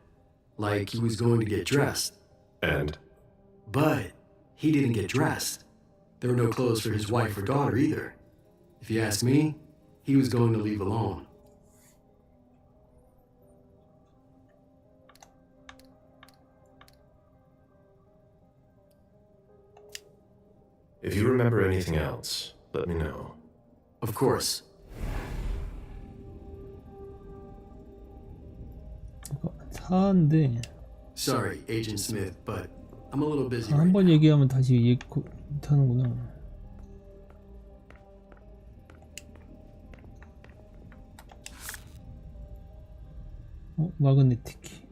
Like he was going to get dressed. And? But he didn't get dressed. There were no clothes for his wife or daughter either. If you ask me, he was going to leave alone. If you remember anything else, let me know. Of course. 사인데. Sorry, Agent Smith, but I'm a little busy. 한 번 얘기하면 다시 얘기 못하는구나. 마그네틱 키.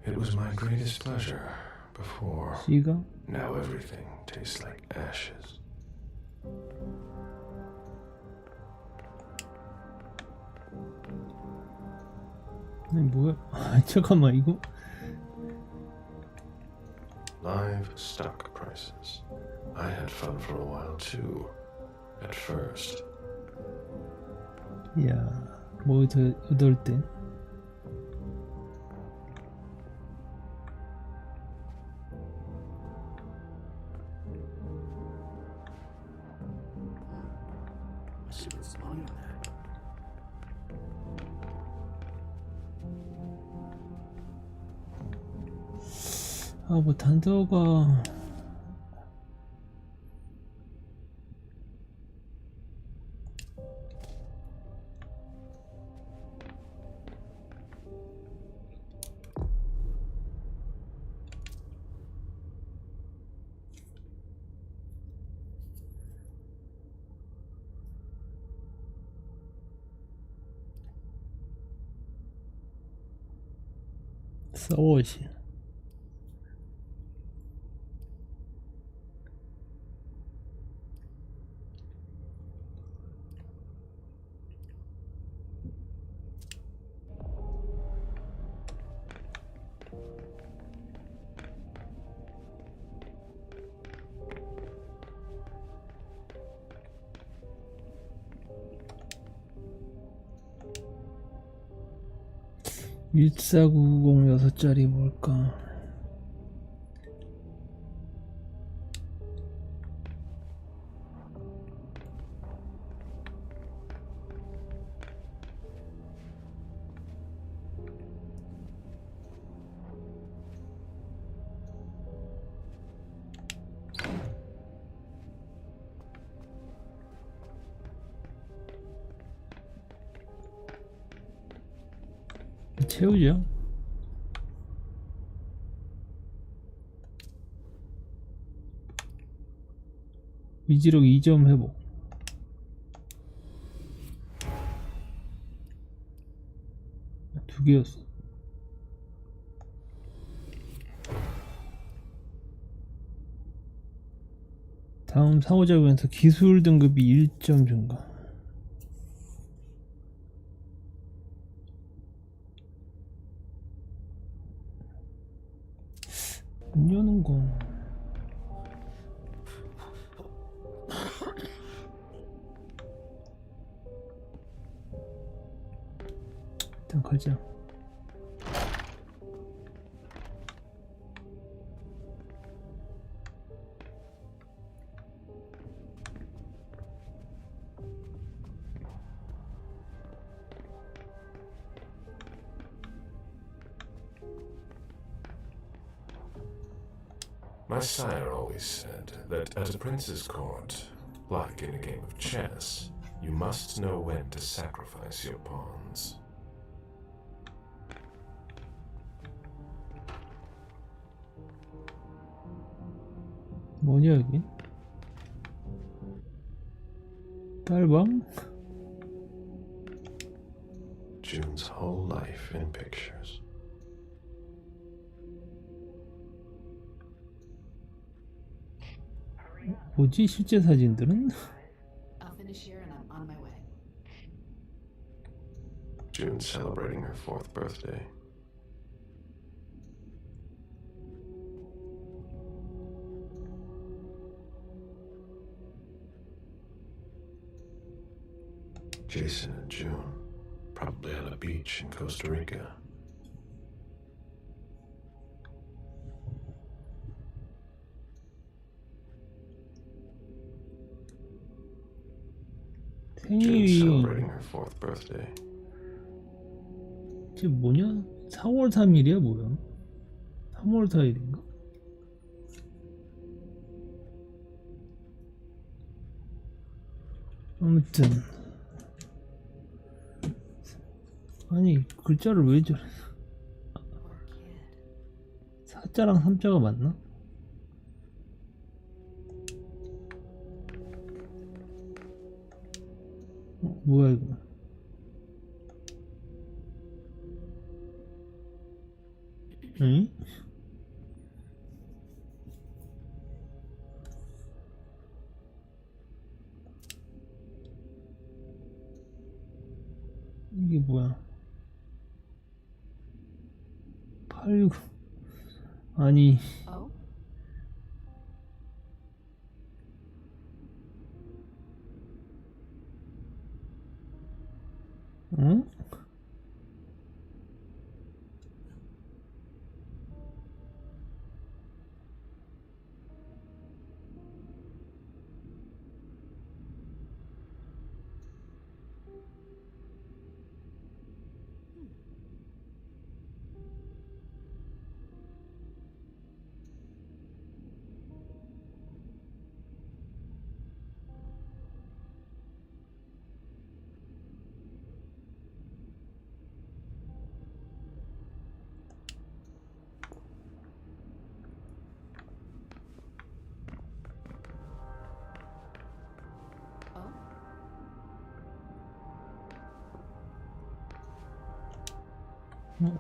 It was my greatest pleasure before. C가? Now everything tastes like ashes. 아니 뭐야? 아 잠깐만 이거. Live stock prices. I had fun for a while too. At first. 야, 뭐 저 8대. 아, 뭐 단서가 싸워지. (14990) 6짜리 뭘까? 채우죠. 위지력 2점 회복. 두 개였어. 다음 상호작용에서 기술 등급이 1점 증가. 문 여는 거. 일단 가자. My sire always said that at a prince's court, like in a game of chess, you must know when to sacrifice your pawns. 뭐냐 여기? 딸방? June's whole life in pictures. 뭐지 실제 사진들은? I'll finish here and I'm on my way. June's celebrating her 4th birthday. Jason and June, probably on a beach in Costa Rica. 생일이 Celebrating her 4th birthday. 지금 뭐냐? 4월 3일이야 뭐야? 3월 4일인가? 아무튼 아니 글자를 왜 저래? 4자랑 3자가 맞나? 뭐야 이거? 응? 이게 뭐야? 89 아니 응?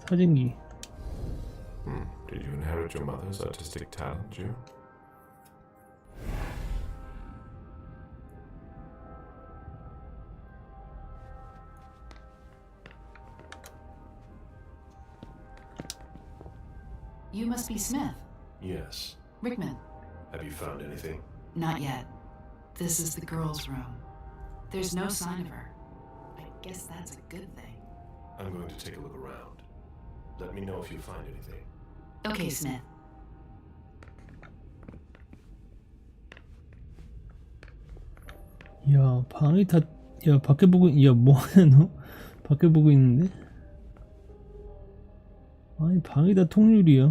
사진기 inherit your mother's artistic talent, June? You must be Smith. Yes. Rickman. Have you found anything? Not yet. This is the girl's room. There's no sign of her. I guess that's a good thing. I'm going to take a look around. Let me know if you find anything. Okay, Smith. 야, 방이 다, 야, 밖에 보고, 야, 뭐하냐, 너? 밖에 보고 있는데? 아니, 방이 다 통유리야.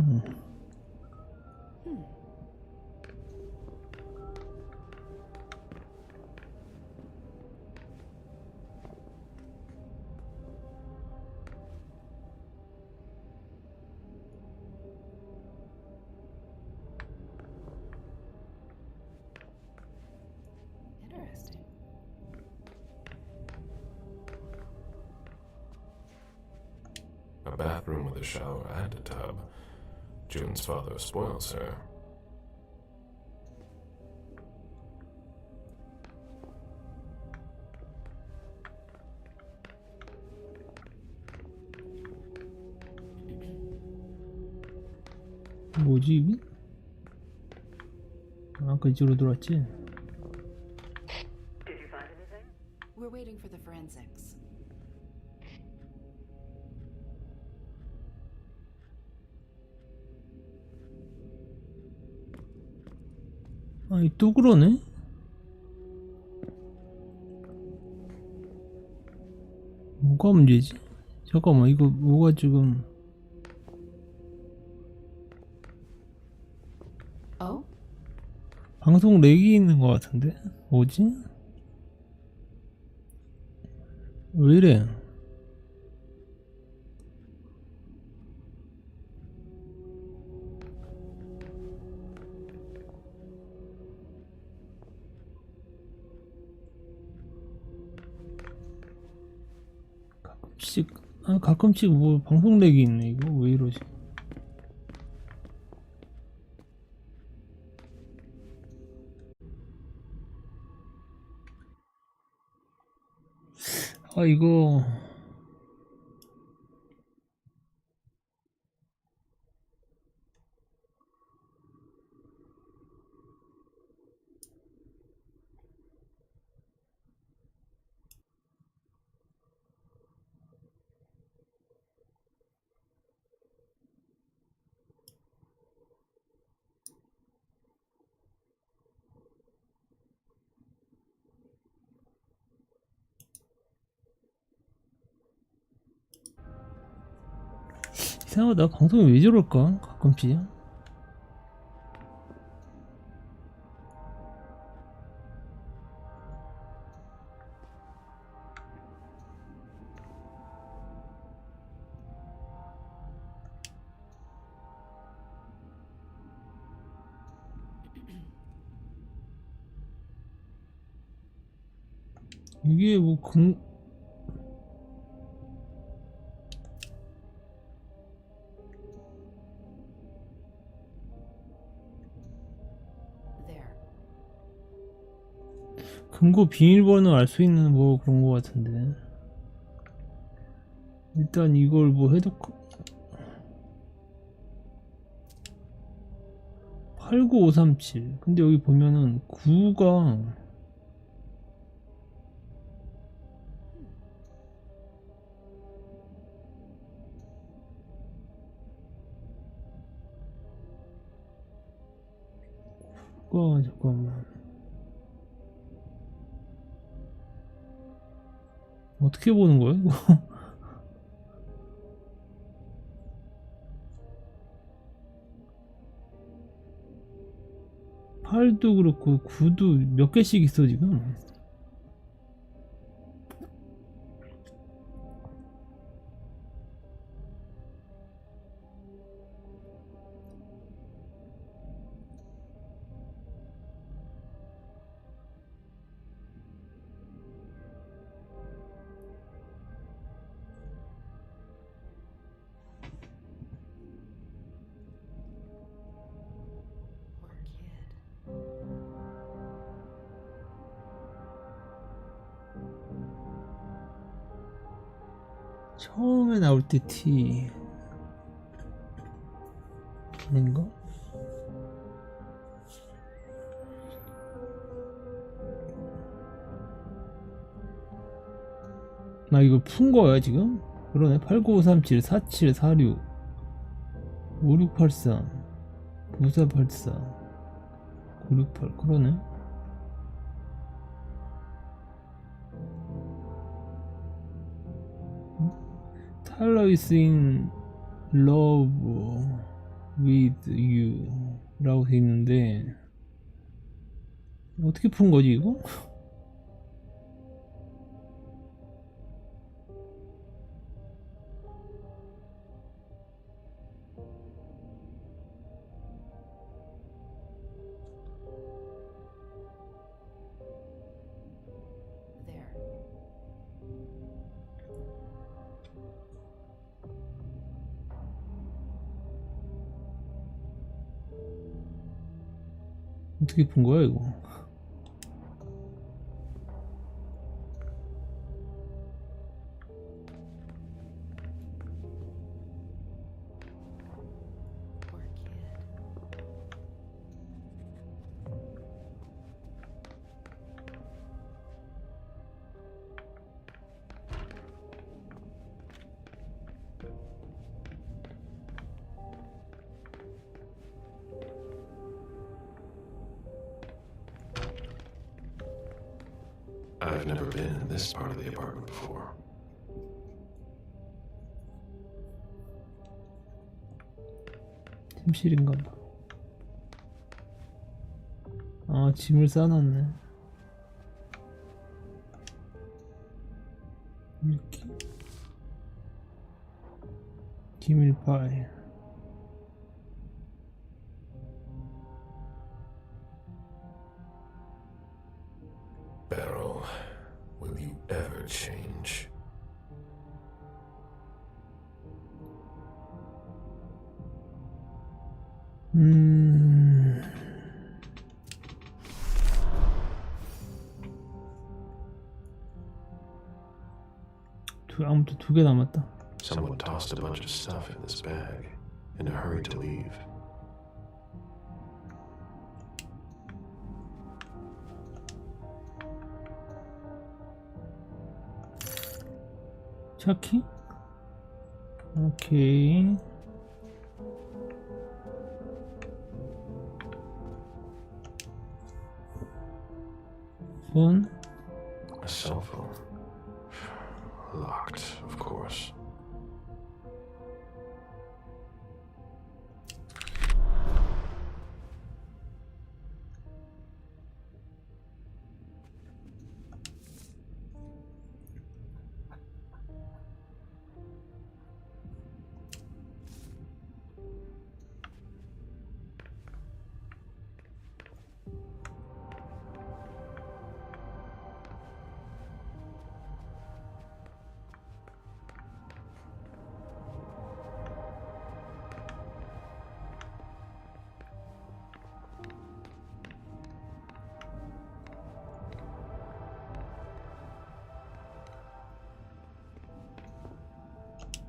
Interesting. A bathroom with a shower and a tub. June's father spoils her. 뭐지, 이게? 아까 이쪽으로 들어왔지? We're waiting for the forensics. 아니, 또 그러네? 뭐가 문제지? 잠깐만, 이거 뭐가 지금. Oh? 방송 렉이 있는 것 같은데? 뭐지? 왜 이래? 가끔씩 뭐 방송 렉이 있네. 이거 왜 이러지? 아, 이거 이상하다. 방송이 왜 저럴까? 가끔씩. 이게 뭐 금고 비밀번호 알 수 있는 뭐 그런 거 같은데. 일단 이걸 뭐 해도 89537. 근데 여기 보면은 9가 잠깐만. 어떻게 보는 거야, 이거? 8도 그렇고 9도 몇 개씩 있어, 지금. 처음에 나올 때 T 아닌가? 나 이거 푼 거야 지금? 그러네. 89537 4746 5683 9484 968 그러네. Tyler is in love with you 라고 돼 있는데 어떻게 푼 거지 이거? 어떻게 푼 거야 이거? I've never been in this part of the apartment before. 침실인가 봐. 아, 짐을 싸놨네. 이렇게. 기밀 파일. Barrel, will you ever change? 아무튼 2개 남았다. Someone tossed a bunch of stuff in this bag in a hurry to leave. 차키? 오케이. 폰? A cell phone. Locked, of course.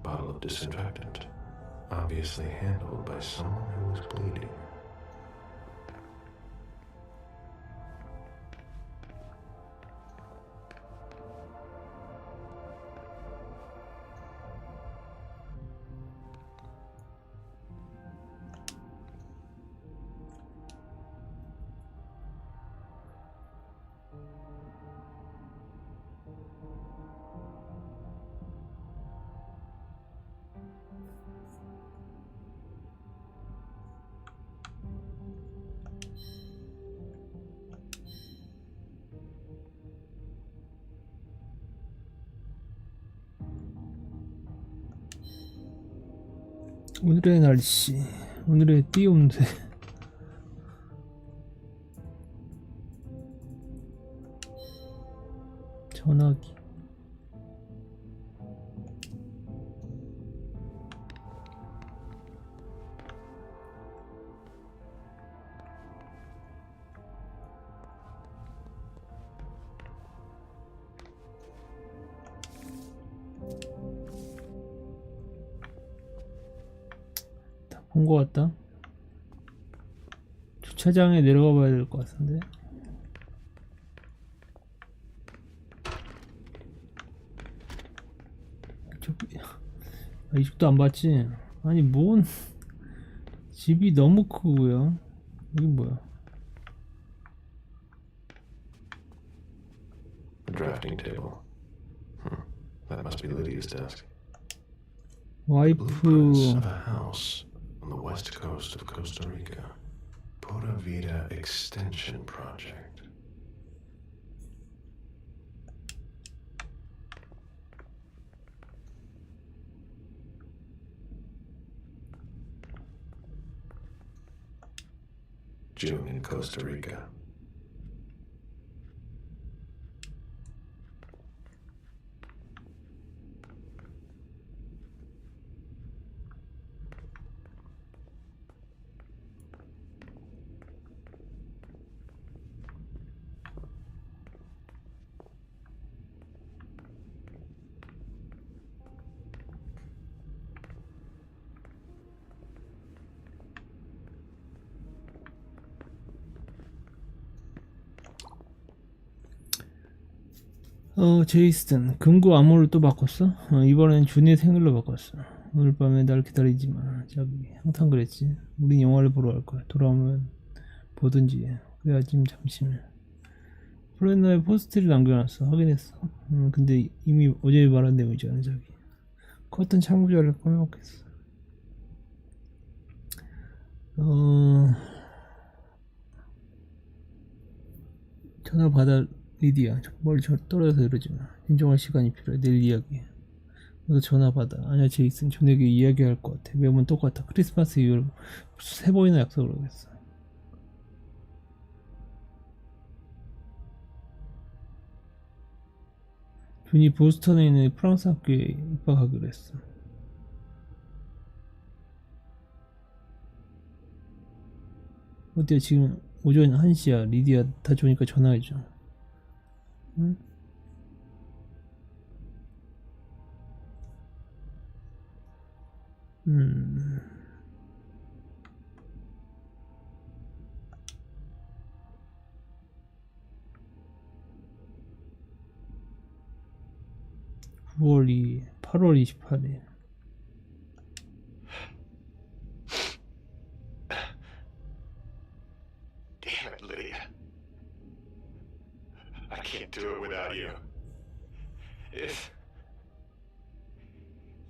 Bottle of disinfectant, obviously handled by someone who was bleeding. 오늘의 날씨, 오늘의 띄움새. 전화기. 본 거 같다. 주차장에 내려가 봐야 될 것 같은데. 이쪽도 안 봤지? 아니 뭔 집이 너무 크고요. 여기 뭐야? A drafting table. That must be Lydia's desk. 와이프. Blueprints of a house on the west coast of Costa Rica. Pura Vida Extension Project. June in Costa Rica. 제이슨 금고 암호를 또 바꿨어? 이번엔 준의 생일로 바꿨어. 오늘 밤에 날 기다리지 마. 저기 항상 그랬지. 우린 영화를 보러 갈 거야. 돌아오면 보든지 해. 그래 아침 점심에 플레이하며 포스트를 남겨놨어. 확인했어. 근데 이미 어제 말한 내용이잖아. 저기 커튼 창구자를 꺼먹겠어. 전화 받아. 리디야, 멀리 떨어져서 이러지 마. 진정할 시간이 필요해. 내일 이야기. 너도 전화 받아. 아니야, 제이슨. 저녁에 이야기할 것 같아. 매번 똑같아. 크리스마스 이후로 3번이나 약속을 하겠어. 준이 보스턴에 있는 프랑스 학교에 입학하기로 했어. 어때요? 지금 오전 1시야. 리디야, 다 좋으니까 전화해줘. 응? 9월 2일, 8월 28일. Damn it, Lydia. I can't do it without you. If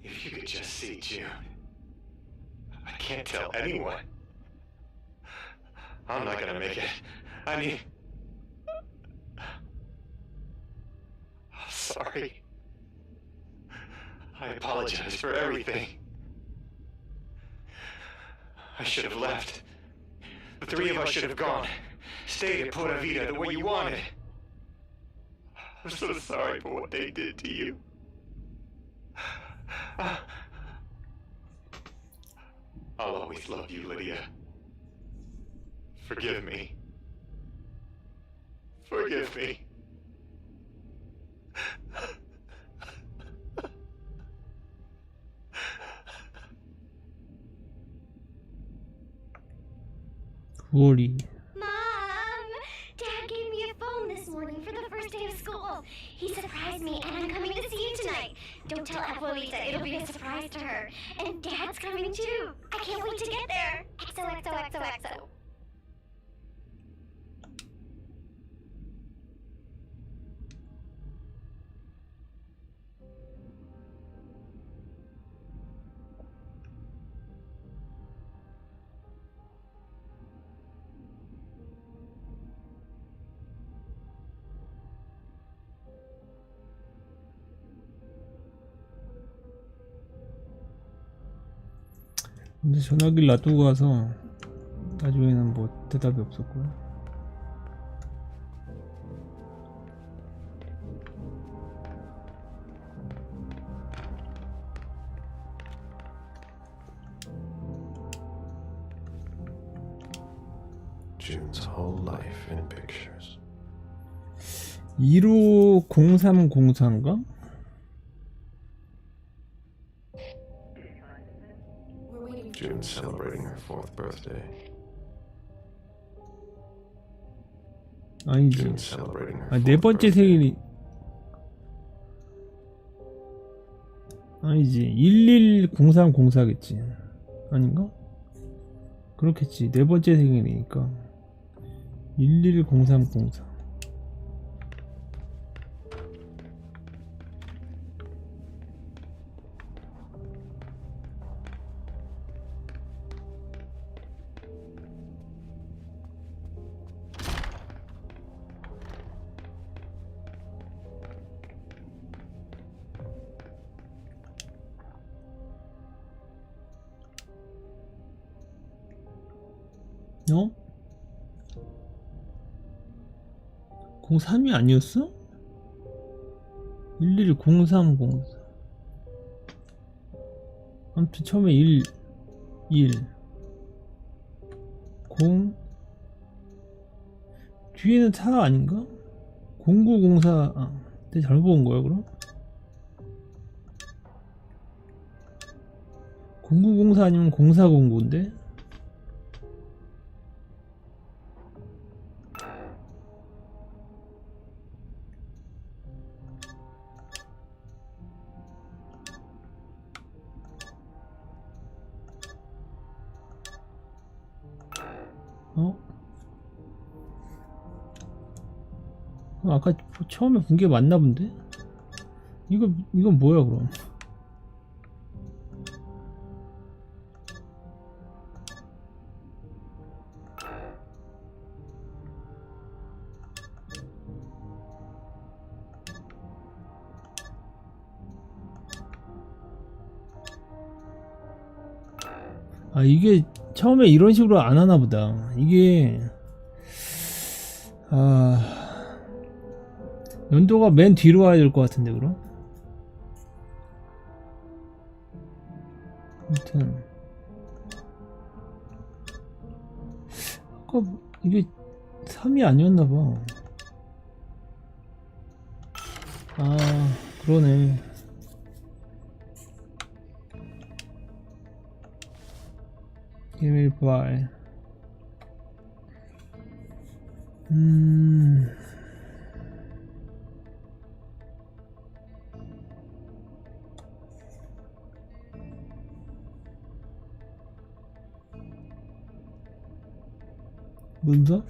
you could just see June. I can't tell anyone. I'm not gonna make it. I mean, I'm sorry. I apologize for everything. I should have left. The three of us should have gone. Stayed at Pura Vida the way you wanted. I'm so sorry for what they did to you. I'll always love you, Lydia. Forgive me. Forgive me. 9월 2일. Mom! Dad gave me a phone this morning for the first day of school. He surprised me and I'm coming to see you tonight. Don't tell Abuelita, it'll be a surprise to her. And Dad's coming too. I can't wait to get there. XOXOXOXO. 근데 전화기를 놔두고 가서 나중에는 뭐 대답이 없었고요. June's whole life in pictures. 150304인가? June celebrating her 4th birthday. 아니지. June celebrating her 아, 네 4th 번째 birthday. 생일이 아니지. 110304겠지. 아닌가? 그렇겠지. 네 번째 생일이니까 110304. 어? 03이 아니었어? 110304. 아무튼 처음에 1 0 뒤에는 4 아닌가? 0904. 아, 내가 잘못 본 거야 그럼? 0904 아니면 0409인데? 어? 아까 처음에 본 게 맞나 본데? 이건 뭐야 그럼? 아, 이게 처음에 이런 식으로 안 하나 보다. 이게 연도가 맨 뒤로 와야 될 것 같은데 그럼? 아무튼 아까 이게 3이 아니었나 봐. 아, 그러네. 기밀바이. 문서?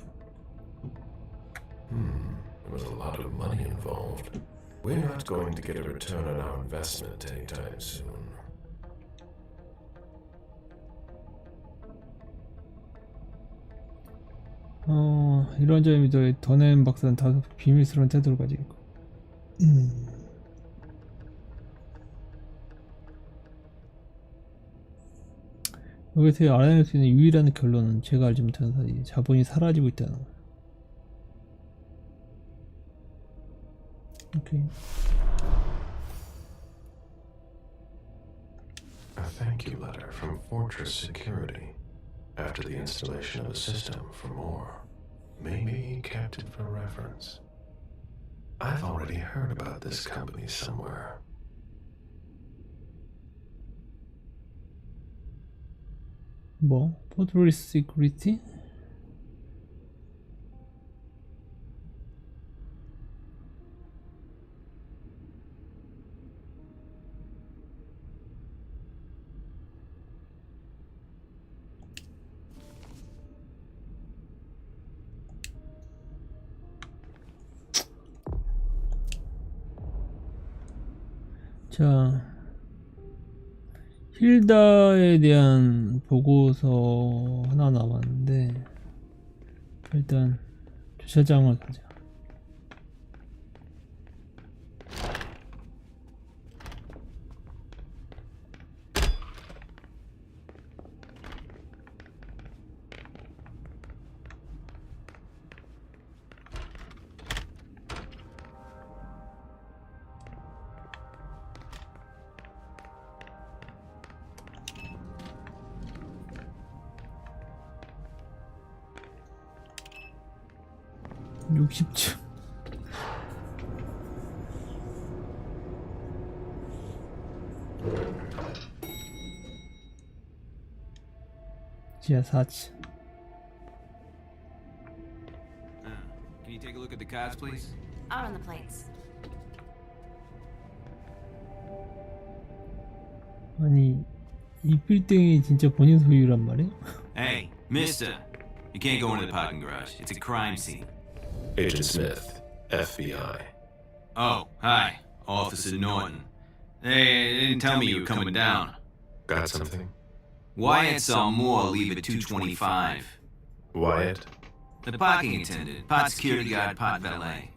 There was a lot of money involved. We're not going to get a return on our investment anytime soon. 이런 점이 더 낸 박사는 다소 비밀스러운 태도를 가지고 있고. 여기서 알아낼 수 있는 유일한 결론은 제가 알지 못하는 사이 자본이 사라지고 있다는 거. 오케이. A thank you letter from Fortress Security after the installation of a system for more. Maybe kept it for reference. I've already heard about this company somewhere. 뭐? Fortress Security? 자, 힐다에 대한 보고서 하나 남았는데 일단 주차장을 가자. (60층) 지하 4층. Can you take a look at the cards, please? Out on the plates. 아니 이 빌딩이 진짜 본인 소유란 말이야? Hey, mister. You can't go into the parking garage. It's a crime scene. Agent Smith, FBI. Oh, hi. Officer Norton. They didn't tell me you were coming down. Got something? Wyatt saw Moore leave at 2:25. Wyatt? The parking attendant, part security guard, part valet.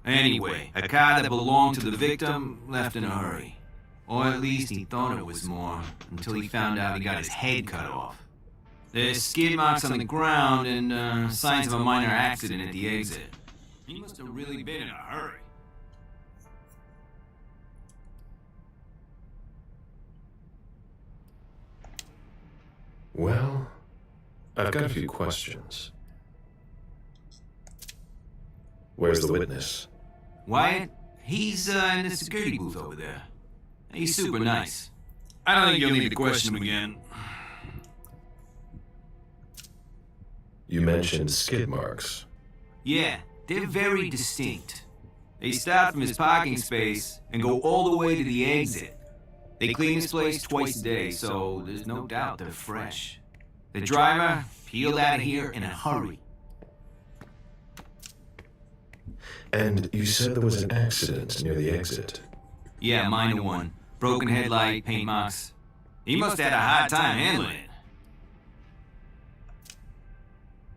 Anyway, a car that belonged to the victim left in a hurry. Or at least he thought it was Moore, until he found out he got his head cut off. There's skid marks on the ground and signs of a minor accident at the exit. He must have really been in a hurry. Well, I've got a few questions. Where's the witness? Wyatt? He's in the security booth over there. He's super nice. I don't think you'll need to question him again. You mentioned skid marks. Yeah, they're very distinct. They start from his parking space and go all the way to the exit. They clean this place twice a day, so there's no doubt they're fresh. The driver peeled out of here in a hurry. And you said there was an accident near the exit. Yeah, minor one. Broken headlight, paint marks. He must have had a hard time handling it.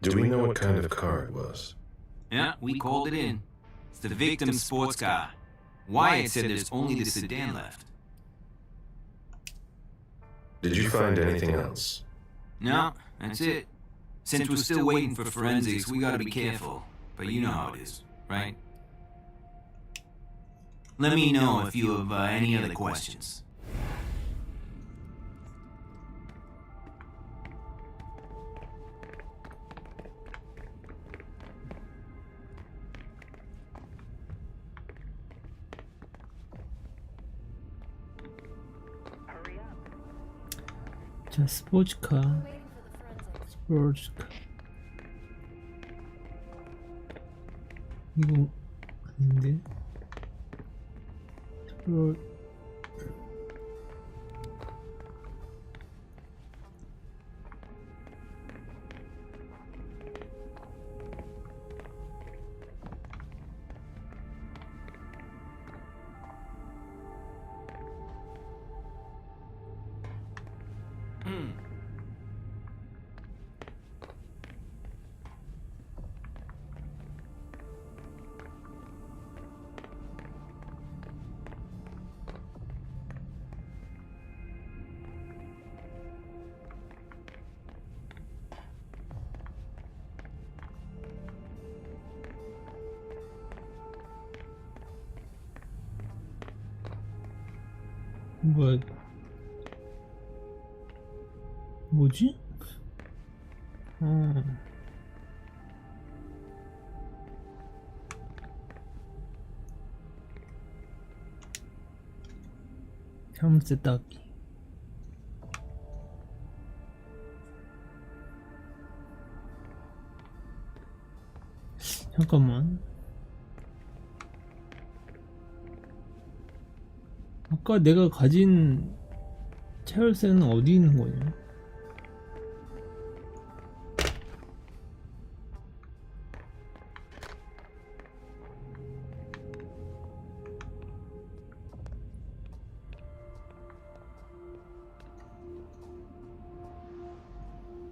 Do we know what kind of car it was? Yeah, we called it in. It's the victim's sports car. Wyatt said there's only the sedan left. Did you find anything else? No, that's it. Since we're still waiting for forensics, we gotta be careful. But you know how it is, right? Let me know if you have any other questions. 자, 스포츠카. 이거 아닌데? 뭐야? 뭐지? 참새 닦기. 잠깐만. 아까 내가 가진 차열쇠는 어디 있는 거냐?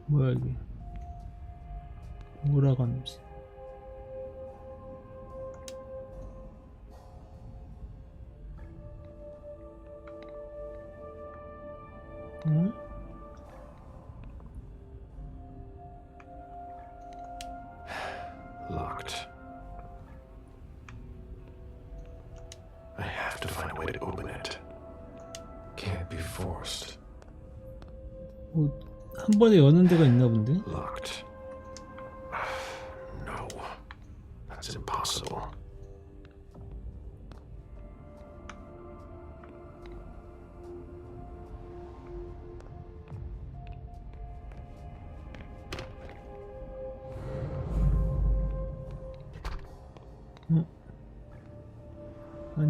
뭐야 이게? 뭐라고 하는지. 응? Locked. I have to find a way to open it. Can't be forced. 한 번에 여는 데가 있나 본데? Locked. No. That's impossible.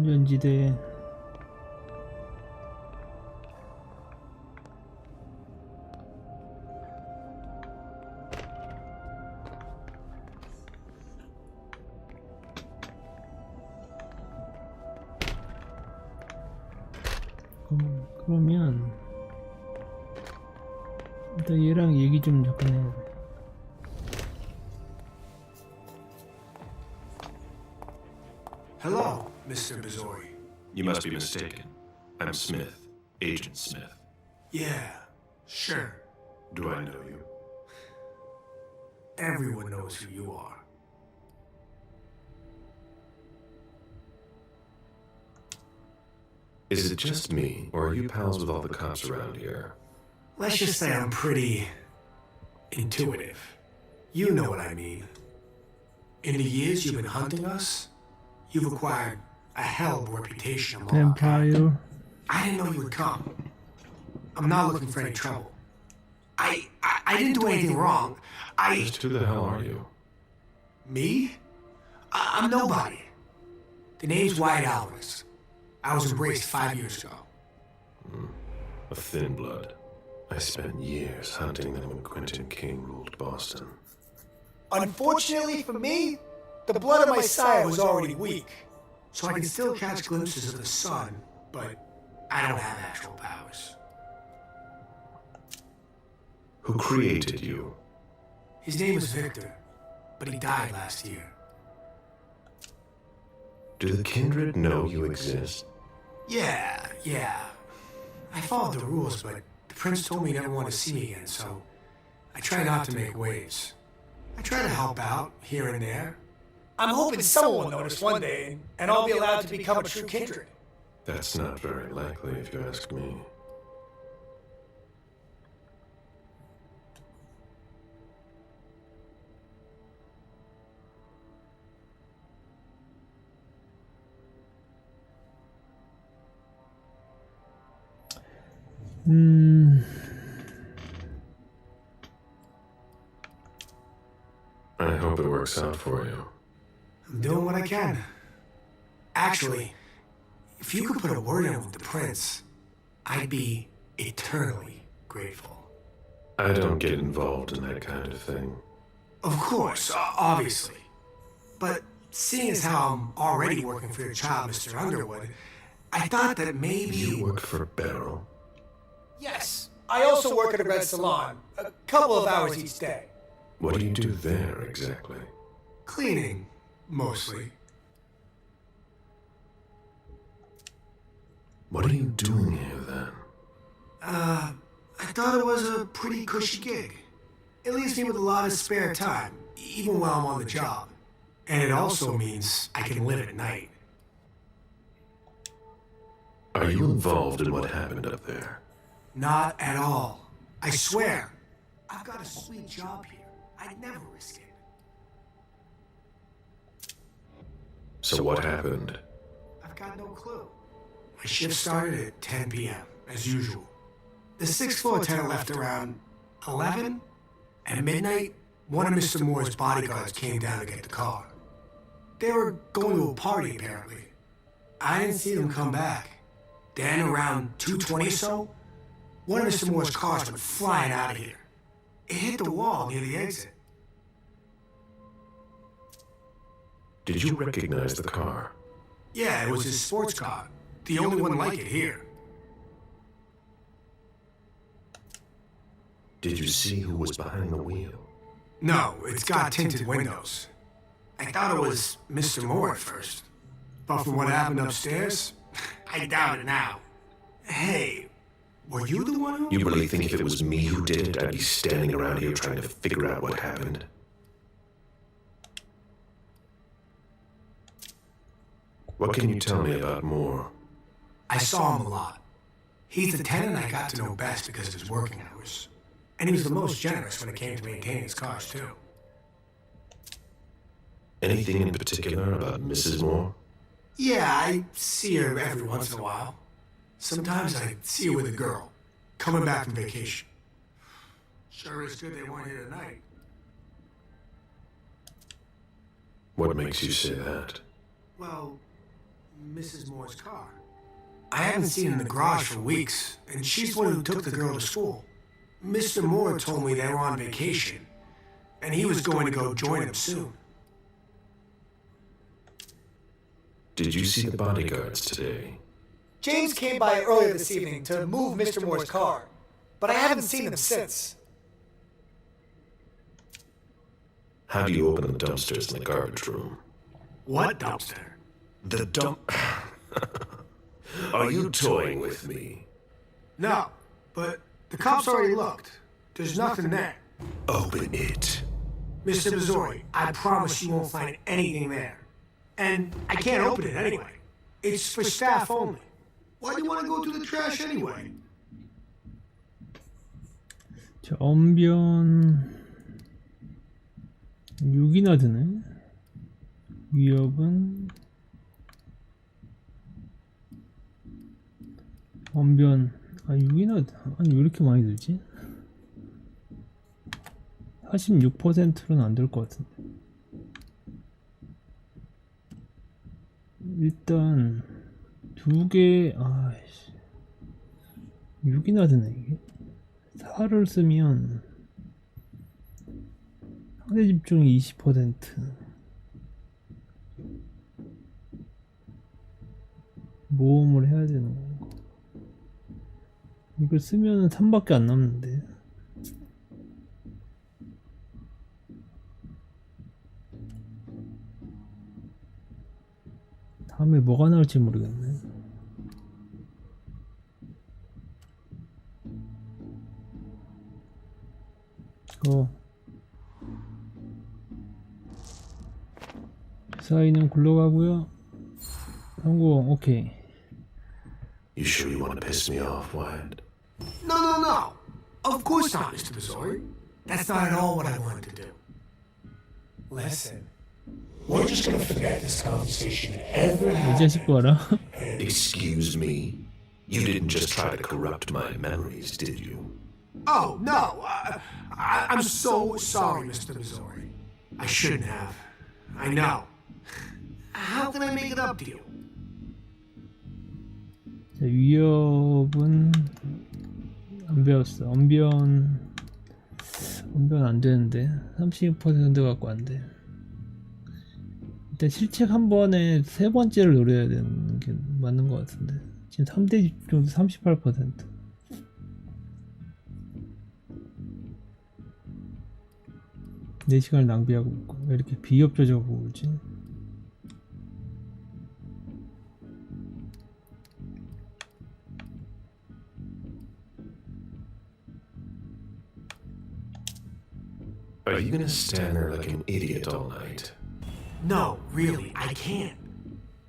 안전지대. 그러면 일단 얘랑 얘기 좀 잠깐 해야 돼. Hello, Mr. Bizori. You must be mistaken. I'm Smith, Agent Smith. Yeah, sure. Do I know you? Everyone knows who you are. Is it just me, or are you pals with all the cops around here? Let's just say I'm pretty intuitive. You know what I mean. In the years you've been hunting us, you've acquired a hell of a reputation among our kind. Vampire. I didn't know you would come. I'm not looking for any trouble. I didn't do anything wrong. Just who the hell are you? Me? I'm nobody. The name's Wyatt Alvarez. I was embraced 5 years ago. A thin blood. I spent years hunting them when Quentin King ruled Boston. Unfortunately for me, the blood of my sire was already weak, so I can still catch glimpses of the sun, but I don't have actual powers. Who created you? His name was Victor, but he died last year. Do the kindred know you exist? Yeah. I followed the rules, but the prince told me he never wanted to see me again, so I try not to make waves. I try to help out here and there. I'm hoping someone will notice one day, and I'll be allowed to become a true kindred. That's not very likely, if you ask me. I hope it works out for you. I'm doing what I can. Actually, if you could put a word in with the prince, I'd be eternally grateful. I don't get involved in that kind of thing. Of course, obviously. But seeing as how I'm already working for your child, Mr. Underwood, I thought that maybe... You work for Beryl? Yes. I also work at a red salon, a couple of hours each day. What do you do there, exactly? Cleaning, mostly. What are you doing here, then? I thought it was a pretty cushy gig. It leaves me with a lot of spare time, even while I'm on the job. And it also means I can live at night. Are you involved in what happened up there? Not at all. I swear. I've got a sweet job here. I'd never risk it. So what happened? I've got no clue. My shift started at 10 p.m., as usual. The sixth floor tenant left around 11, and at midnight, one of Mr. Moore's bodyguards came down to get the car. They were going to a party, apparently. I didn't see them come back. Then, around 2:20 or so, one of Mr. Moore's cars went flying out of here. It hit the wall near the exit. Did you recognize the car? Yeah, it was his sports car. The only one like it here. Did you see who was behind the wheel? No, it's got tinted windows. I thought it was Mr. Moore at first. But from what happened upstairs, I doubt it now. Hey, were you the one who... You really think if it was me who did it, I'd be standing around here trying to figure out what happened? What can you tell me about Moore? I saw him a lot. He's the tenant I got to know best because of his working hours. And he was the most generous when it came to maintaining his cars, too. Anything in particular about Mrs. Moore? Yeah, I see her every once in a while. Sometimes I see her with a girl, coming back from vacation. Sure is good they weren't here tonight. What makes you say that? Well, Mrs. Moore's car. I haven't seen her in the garage for weeks, and she's the one who took the girl to school. Mr. Moore told me they were on vacation, and he was going to go join them soon. Did you see the bodyguards today? James came by earlier this evening to move Mr. Moore's car, but I haven't seen them since. How do you open the dumpsters in the garbage room? What dumpster? The dump... Are you toying with me? No, but the cops already looked. There's nothing there. Open it. Mr. Missouri, I promise you won't find anything there. And I can't open it anyway. It's for staff only. Why do you want to go through the trash anyway? 자, 언변 6이나 드네. 위협은 언변 6이나 아니 왜 이렇게 많이 들지? 46%는 안 될 것 같은데. 일단 두 개, 아이씨 6이나 드네 이게. 4를 쓰면 상대 집중이 20%. 모험을 해야 되는 거. 이걸 쓰면 3밖에 안 남는데. 다음에 뭐가 나올지 모르겠네. 사이는 굴러가고요. 성공. 오케이. You sure you want to piss me off, Wyatt? No. Of course not, Mr. Missouri. That's not at all what I wanted to do. Listen, we're just gonna forget this conversation ever 이 자식 봐라. Excuse me? You didn't just try to corrupt my memories, did you? Oh, no. I'm so sorry, Mr. Missouri. I shouldn't have. I know. How can I make it up to you? 자, 위협은 안 배웠어. 언변 안 되는데 36% 갖고 안 돼. 일단 실책 한 번에 세 번째를 노려야 되는 게 맞는 것 같은데 지금 3대 집중도 38%. 내 시간을 낭비하고 있고 왜 이렇게 비협조적으로 보고 있지? Are you gonna stand there like an idiot all night? No, really, I can't.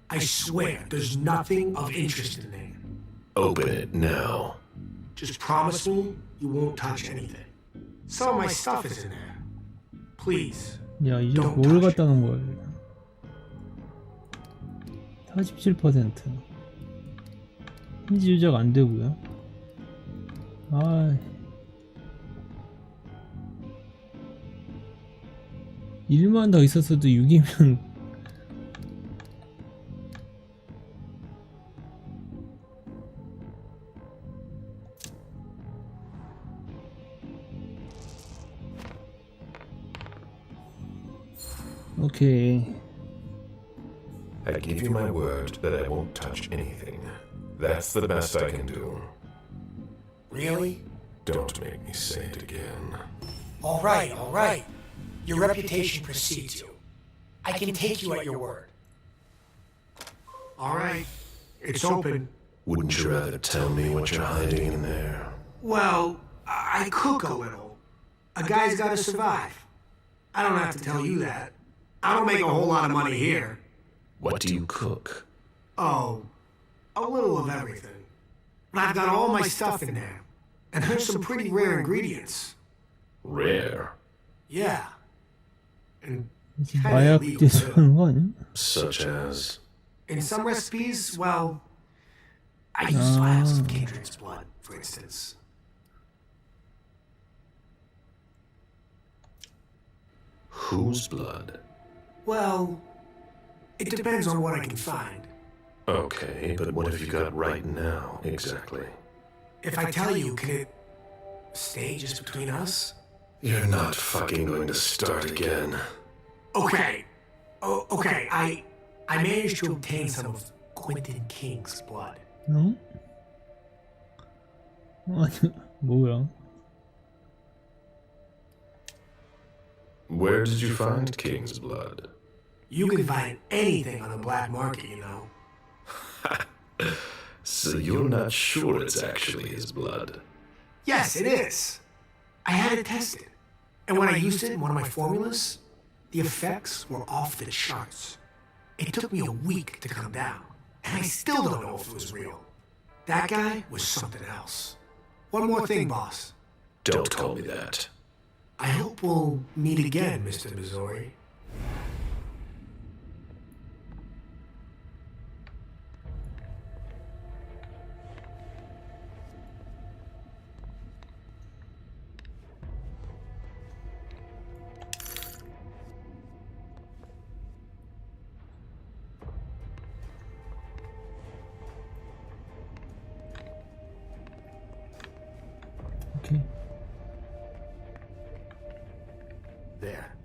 I swear, there's nothing of interest in there. Open it now. Just promise me you won't touch anything. Some of my stuff is in there. Please. 야, 이제 뭘 갖다 놓은 거야? 47%. 힌지 조작 안 되고요. 아. 1만 더 있었어도 6이면 오케이. I give you my word that I won't touch anything. That's the best I can do. Really? Don't make me say it again. All right. Your reputation precedes you. I can take you at your word. All right. It's open. Wouldn't you rather tell me what you're hiding in there? Well, I cook a little. A guy's gotta survive. I don't have to tell you that. I don't make a whole lot of money here. What do you cook? Oh, a little of everything. But I've got all my stuff in there. And there's some pretty rare ingredients. Rare? Yeah. And 마약 제조하는 거 아니야? Such as? In some recipes, well, I use vials of Kindred's blood, for instance. Whose blood? Well, it depends on what I can find. Okay, but what have you got right now, exactly? If I tell you, can it stay just between us? You're not fucking going to start again. Okay. Oh, okay, I managed to obtain some of Quentin King's blood. 응? 아니, 뭐야? Where did you find King's blood? You can find anything on the black market, you know. So you're not sure it's actually his blood? Yes, it is. I had it tested. And when I used it in one of my formulas, the effects were off the charts. It took me a week to come down, and I still don't know if it was real. That guy was something else. One more thing, boss. Don't call me that. I hope we'll meet again, Mr. Missouri. 오케이. There.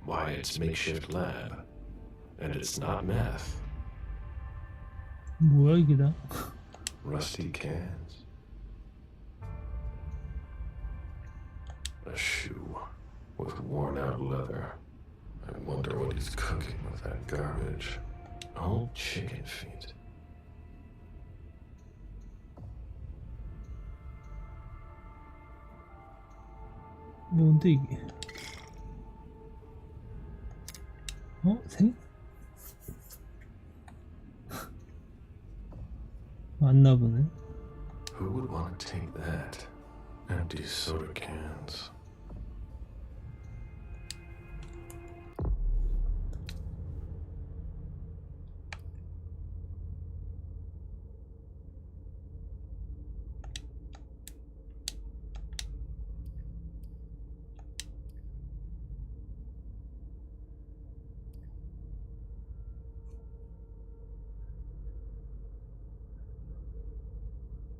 Why, it's makeshift lab. And it's not meth. 뭐야 이게 다? Rusty cans. A shoe with worn out leather. I wonder what he's cooking with that garbage. Old chicken feet. 뭔데 이게? 어? 생? 맞나 보네. Who would want to take that? Empty soda cans.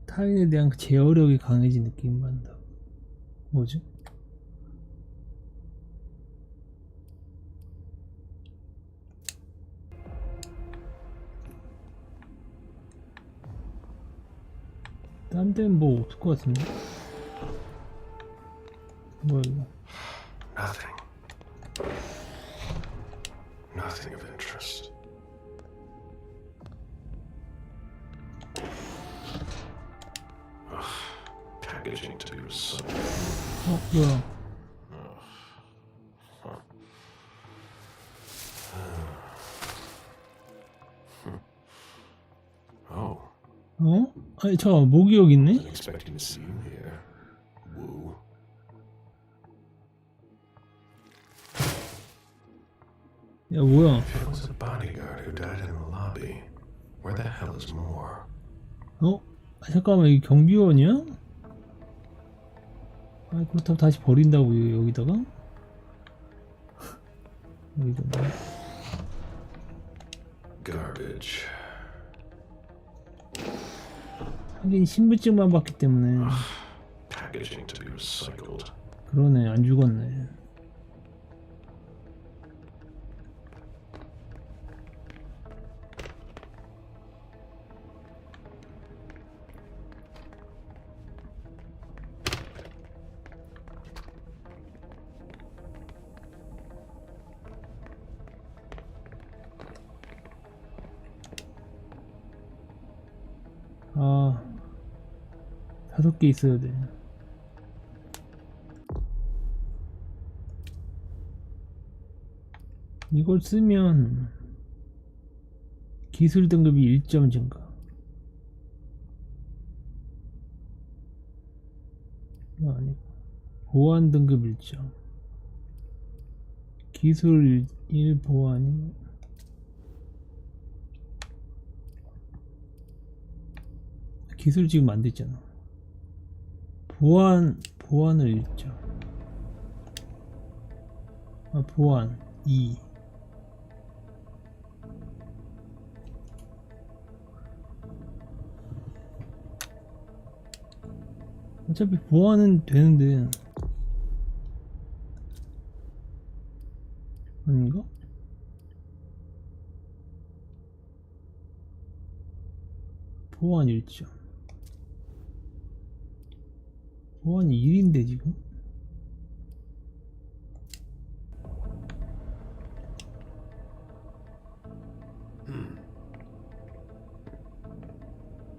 타인에 대한 제어력이 강해진 느낌이 받는다. 뭐지? 딴 데는 뭐 없을 것 같은데? 뭐야 이거? Nothing. Nothing of interest. Packaging to be recycled. 어, 뭐야? Oh. 어? 아니 잠깐 모기 여기 있네? Wasn't expecting to see you here. Woo. 야 뭐야? It was a bodyguard who died in the lobby. Where the hell is more? 어? 아, 잠깐만 이게 경비원이야? 아 그렇다고 다시 버린다고 여기다가? 여기다가 Garbage. 하긴 신분증만 봤기 때문에. Packaging to be recycled. 그러네 안 죽었네. 아 5개 있어야 돼. 이걸 쓰면 기술 등급이 1점 증가. 아니고 보안 등급 1점. 기술 일 보안이 기술 지금 안 됐잖아. 보안을 읽자. 보안 2. 어차피 보안은 되는데 아닌가? 보안 일자. 보안이 1인데 지금?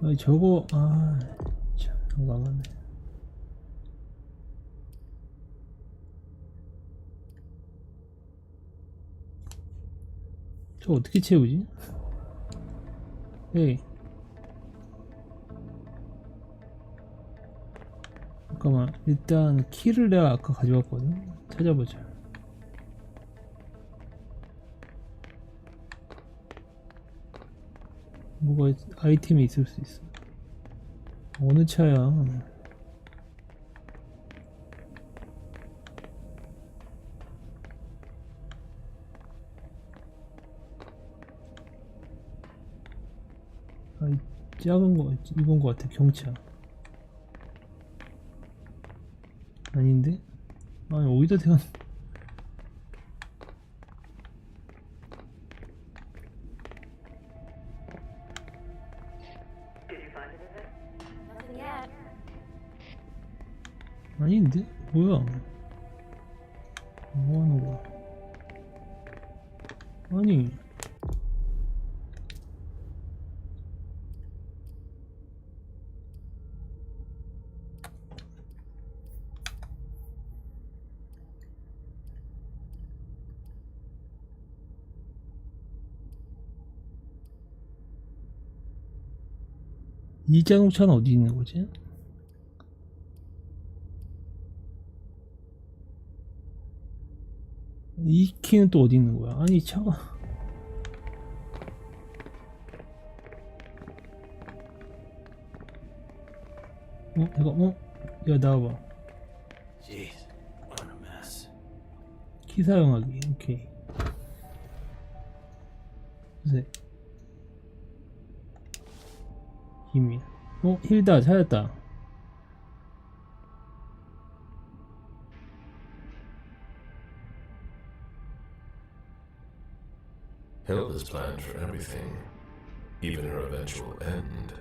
아니 저거 참 난감하네. 저 어떻게 채우지? 에이 잠깐만, 일단 키를 내가 아까 가져왔거든. 찾아보자. 뭐가 아이템이 있을 수 있어. 어느 차야? 작은 거 입은 거 같아. 경차 아닌데? 아니 어디다 태워? 아닌데? 뭐야? 뭐하는 거야? 아니 이 자동차는 어디 있는 거지? 이 키는 또 어디 있는 거야? 아니 차가 내가 야 나와봐. 키 사용하기. 오케이. 보세요. 힘이. 힐다 찾았다. Hill has planned for everything, even her eventual end.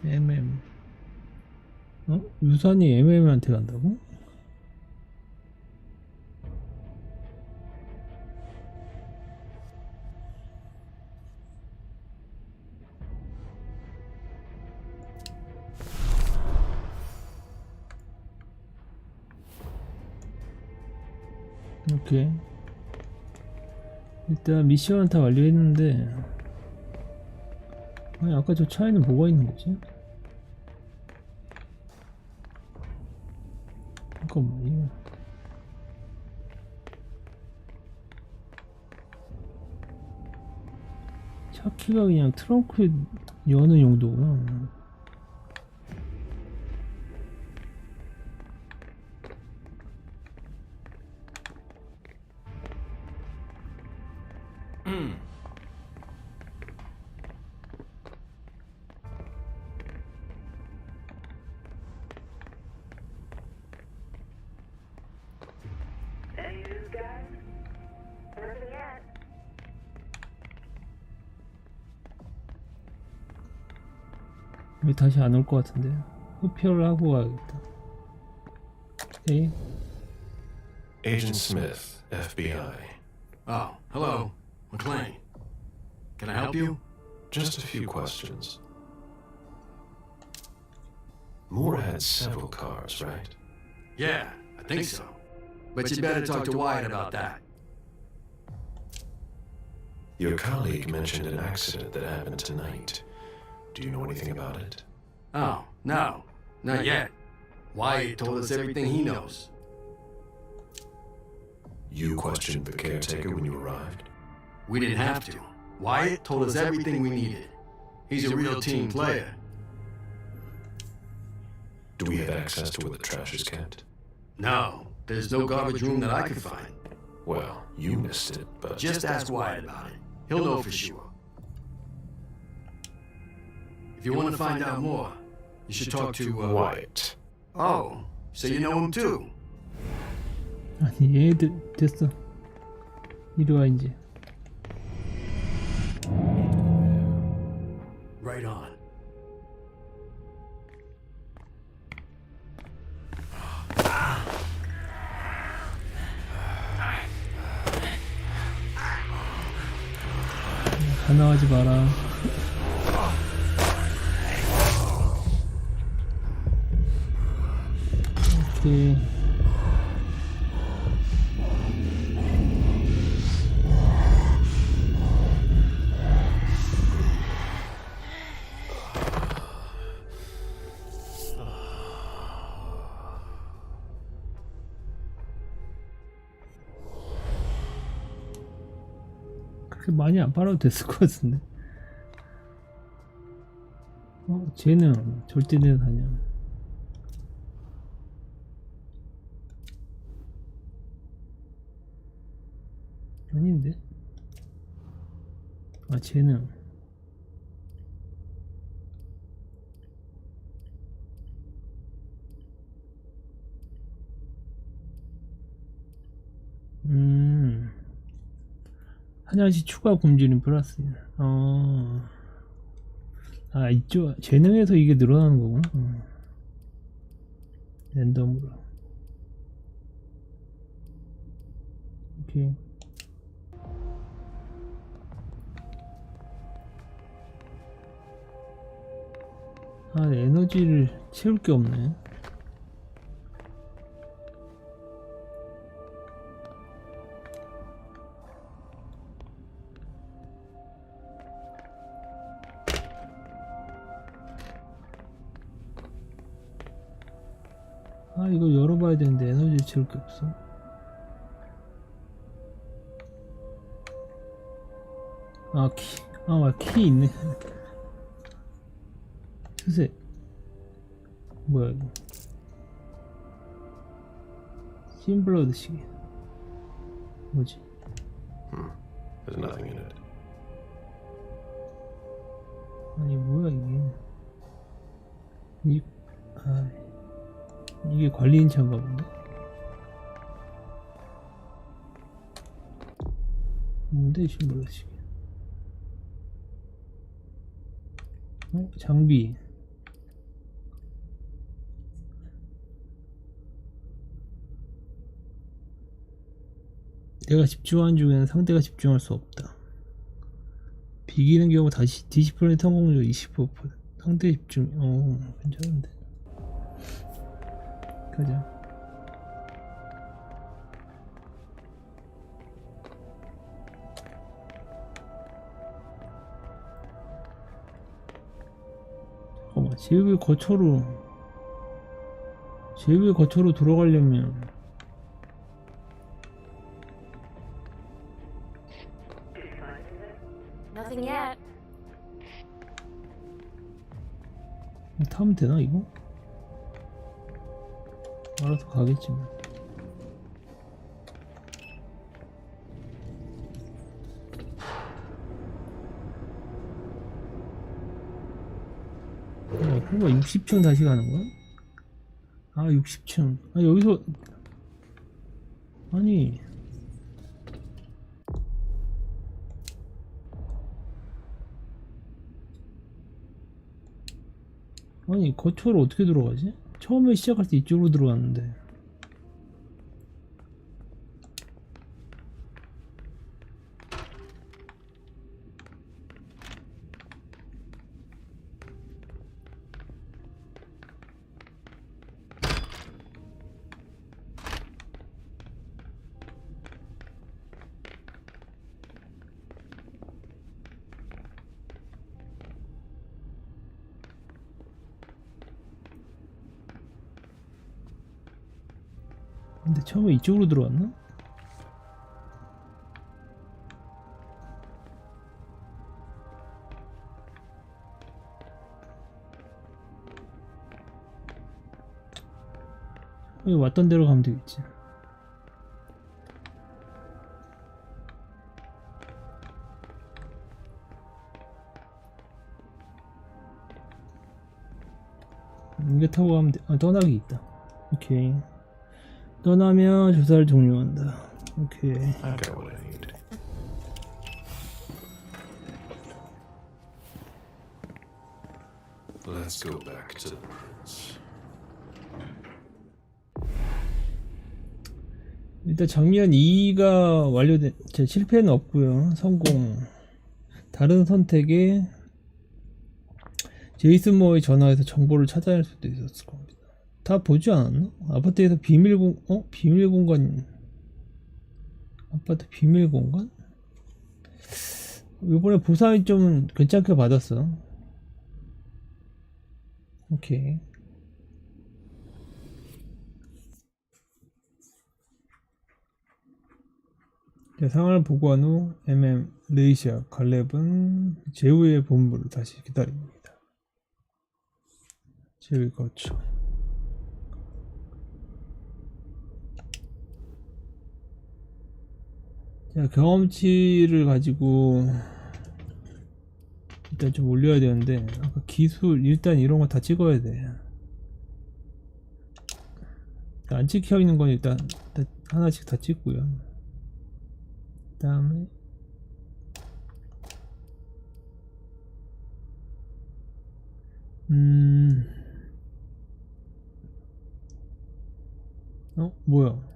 MM. 유산이 MM한테 간다고? 오케이. 일단 미션은 다 완료했는데 아니 아까 저 차에는 뭐가 있는 거지? 잠깐만 이거 차 키가 그냥 트렁크에 여는 용도구나. 왜 다시 안 올 것 같은데? 흡혈을 하고 가야겠다. 오케이. Agent Smith, FBI. Oh, hello. McLean. Can I help you? Just a few questions. Moore had several cars, right? Yeah, I think so. But you better talk to Wyatt about that. Your colleague mentioned an accident that happened tonight. Do you know anything about it? Oh, no. Not yet. Wyatt told us everything he knows. You questioned the caretaker when you arrived? We didn't have to. Wyatt told us everything we needed. He's a real team player. Do we have access to where the trash is kept? No, there's no garbage room that I could find. Well, you missed it, but... Just ask Wyatt about it. He'll know for sure. If you want to find out more, you should talk to, Wyatt. Oh, so you know him too? 아니 얘들 됐어. 이리 와 이제. Right on. 가나하지 마라. 오케이. 그렇게 많이 안 팔아도 됐을 것 같은데. 쟤는 절대 내 사냥. 아닌데? 아 쟤는 하나씩 추가 굶주림 플러스. 아 이쪽 재능에서 이게 늘어나는 거구나. 랜덤으로. 오케이. 아 에너지를 채울 게 없네. 아 이거 열어봐야 되는데 에너지 채울 게 없어. 아 키, 키 있네. 수세 뭐야 이거. 심블러드 시계 뭐지? There's nothing in it. 아니 뭐야 이게. 이게 관리인차인가 본데? 뭔데 심블러드 시계. 장비. 내가 집중하는 중에는 상대가 집중할 수 없다. 비기는 경우 다시 디시플레이 성공률 25%. 상대 집중. 괜찮은데. 가자. 잠깐만. 제외 거처로 들어가려면 Nothing yet. 타면 되나 이거? 알아서 가겠지만. 그거 60층 다시 가는 거야? 아 60층. 아 여기서 아니 거처로 어떻게 들어가지? 처음에 시작할 때 이쪽으로 들어갔는데. 근데 처음에 이쪽으로 들어왔나? 여기 왔던 데로 가면 되겠지. 이게 타고 가면 돼. 아, 떠나기 있다. 오케이. 떠나면 조사를 종료한다. 오케이. I got what I need. Let's go back to the prince. 일단 장면 2가 완료된, 제 실패는 없고요. 성공. 다른 선택에 제이슨 모어에 전화해서 정보를 찾아낼 수도 있었을 겁니다. 다 보지 않았나? 아파트에서 비밀 공간. 아파트 비밀 공간? 이번에 보상이 좀 괜찮게 받았어. 오케이. 자, 상황을 보고한 후 레이시아 갈렙은 제우의 본부를 다시 기다립니다. 제우의 거처. 자, 경험치를 가지고 일단 좀 올려야 되는데, 아까 기술 일단 이런 거 다 찍어야 돼. 안 찍혀 있는 건 일단 하나씩 다 찍고요. 그 다음에 뭐야?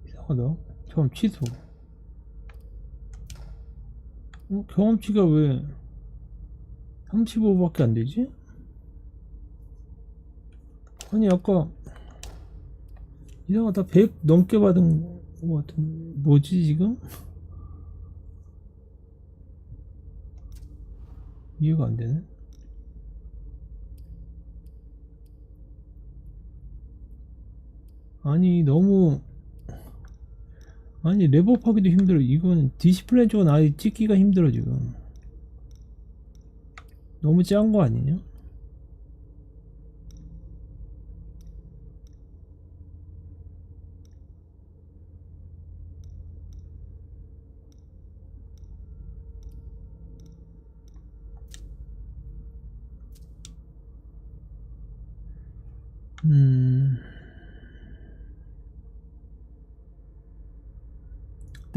이상하다. 처음 취소. 경험치가 왜 35밖에 안 되지? 아니, 아까 이상하다. 100 넘게 받은 것 같은. 뭐지 지금? 이해가 안 되네. 아니, 너무, 아니, 랩업하기도 힘들어. 이건 디스플레이 쪽은 아예 찍기가 힘들어 지금. 너무 짠 거 아니냐?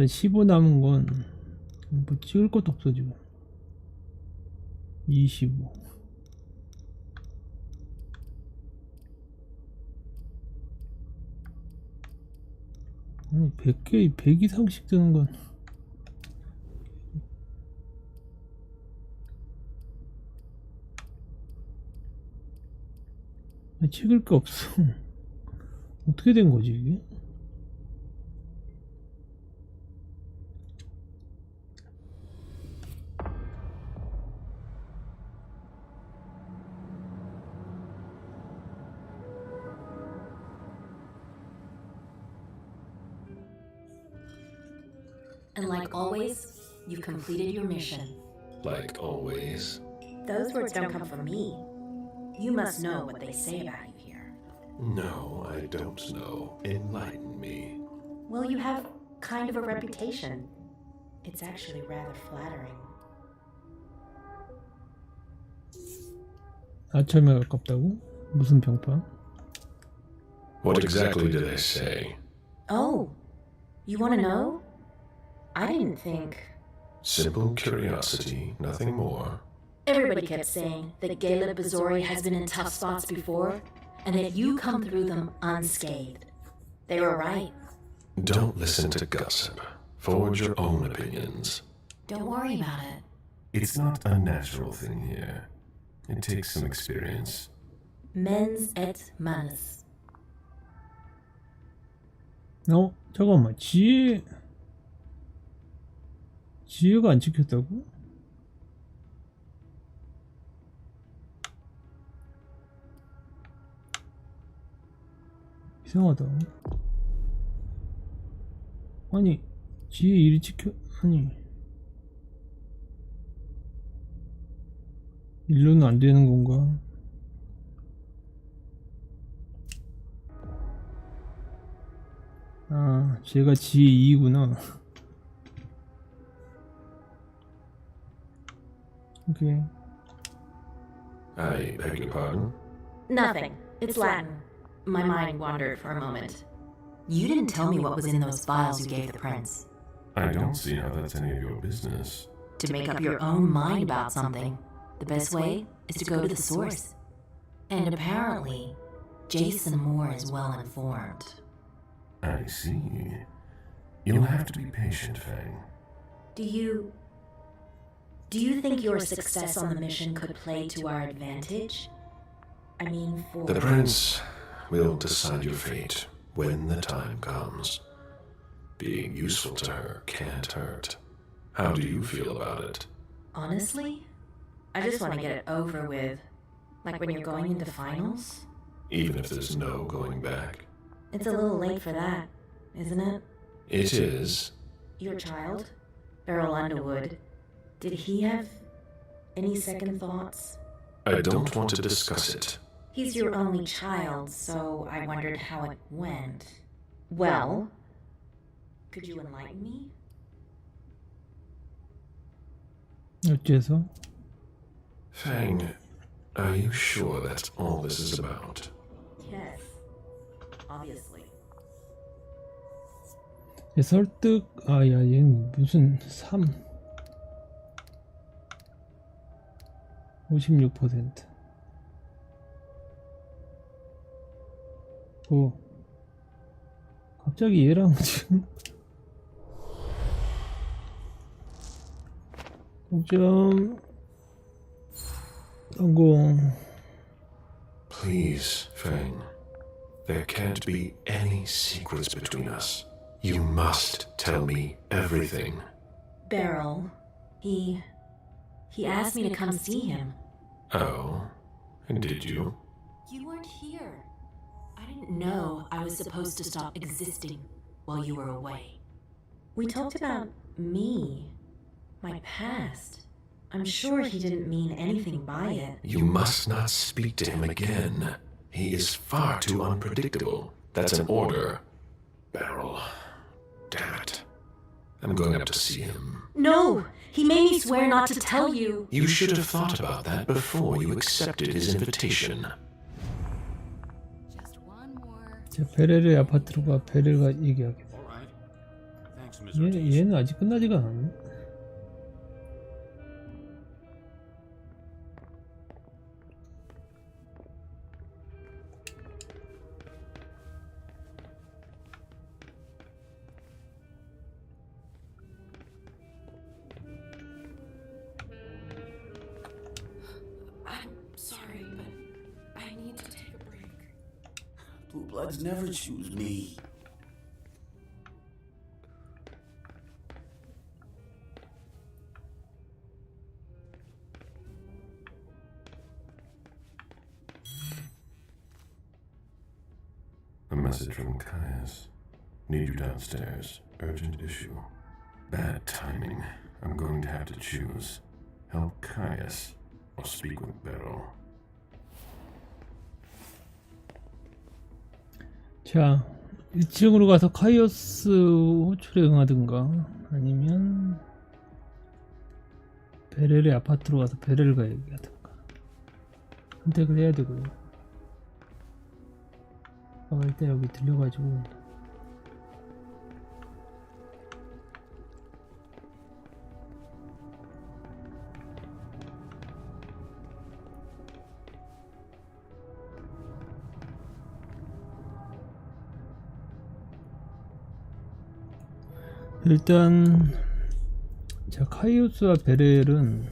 일단 15 남은 건 뭐 찍을 것도 없어 지금. 25. 아니 100개 100 이상씩 드는 건 찍을 게 없어. 어떻게 된 거지 이게? And like always, you've completed your mission. Like always. Those words don't come from me. You must know what they say about you here. No, I don't know. Enlighten me. Well, you have kind of a reputation. It's actually rather flattering. 아첨에 가깝다고? 무슨 평판? What exactly do they say? Oh, you want to know? I didn't think. Simple curiosity, nothing more. Everybody kept saying that Caleb Bazori has been in tough spots before, and that you come through them unscathed. They were right. Don't listen to gossip. Forge your own opinions. Don't worry about it. It's not a natural thing here. It takes some experience. Mens et manus. 잠깐만. 지혜가 안 찍혔다고? 이상하다. 아니 지혜 일이 찍혀. 아니 일로는 안 되는 건가? 아, 제가 지혜 2구나. 오케이. I beg your pardon? Nothing. It's Latin. My mind wandered for a moment. You didn't tell me what was in those files you gave the prince. I don't see how that's any of your business. To make up your own mind about something, the best way is to go to the source. And apparently, Jason Moore is well informed. I see. You'll have to be patient, Fang. Do you think your success on the mission could play to our advantage? I mean, for... The prince will decide your fate when the time comes. Being useful to her can't hurt. How do you feel about it? Honestly, I just want to get it over with. Like when you're going into finals? Even if there's no going back? It's a little late for that, isn't it? It is. Your child, Beryl Underwood, did he have any second thoughts? I don't want to discuss it. He's your only child, so I wondered how it went. Well, could you enlighten me? 어째서? Fang, are you sure that's all this is about? Yes, obviously. 설득, 아, 야, 얘는 무슨 3 56%. 갑자기 얘랑 지금 5점 성공. Please, Fang. There can't be any secrets between us. You must tell me everything. Beryl, he asked me to come see him. Oh, and did you? You weren't here. I didn't know I was supposed to stop existing while you were away. We talked about me, my past. I'm sure he didn't mean anything by it. You must not speak to him again. He is far too unpredictable. That's an order. Beryl. Damn it. I'm going up to see him. No! He made me swear not to tell you. You should have thought about that before you accepted his invitation. 자, 베렐의 아파트로 가. 베렐과 얘기하게. 얘는 아직 끝나지가 않았네. Blue Bloods never choose me. A message from Caius. Need you downstairs. Urgent issue. Bad timing. I'm going to have to choose. Help Caius or speak with Beryl. 자, 1층으로 가서 카이오스 호출에 응하든가 아니면 베렐의 아파트로 가서 베렐과 얘기하든가 선택을 해야 되고요. 일단 여기 들려가지고 일단 자, 카이오스와 베렐은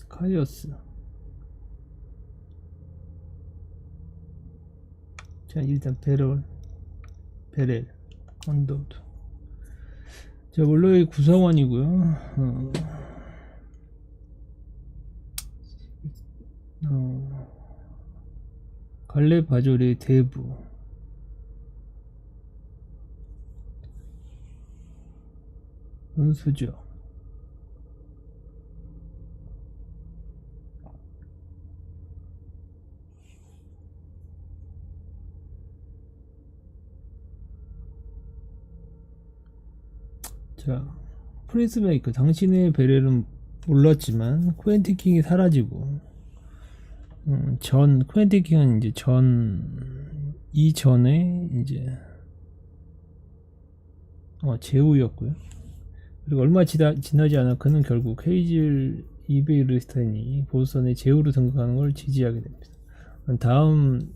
카이오스 자, 일단 베렐 언더우드 자, 원래 구성원이고요. 갈렙 바졸의 대부, 은수저, 자, 프린스 메이커. 당신의 베렐은 몰랐지만 코엔틴 킹이 사라지고, 코엔틴 킹은 이제 이전에 이제 제후였고요. 그리고 얼마 지나지 않아 그는 결국 헤이즐 이베르스타인이 보스턴의 제후로 등극하는 걸 지지하게 됩니다. 다음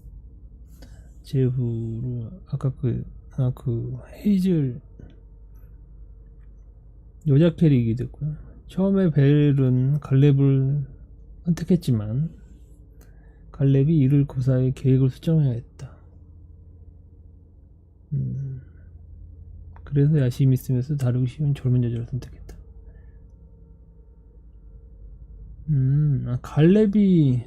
제후로 아까 그 헤이즐 여자 캐릭이 됐고요. 처음에 벨은 갈렙을 선택했지만 갈렙이 이를 고사해 계획을 수정해야 했다. 그래서 야심이 있으면서 다루기 쉬운 젊은 여자를 선택했다. 갈렙이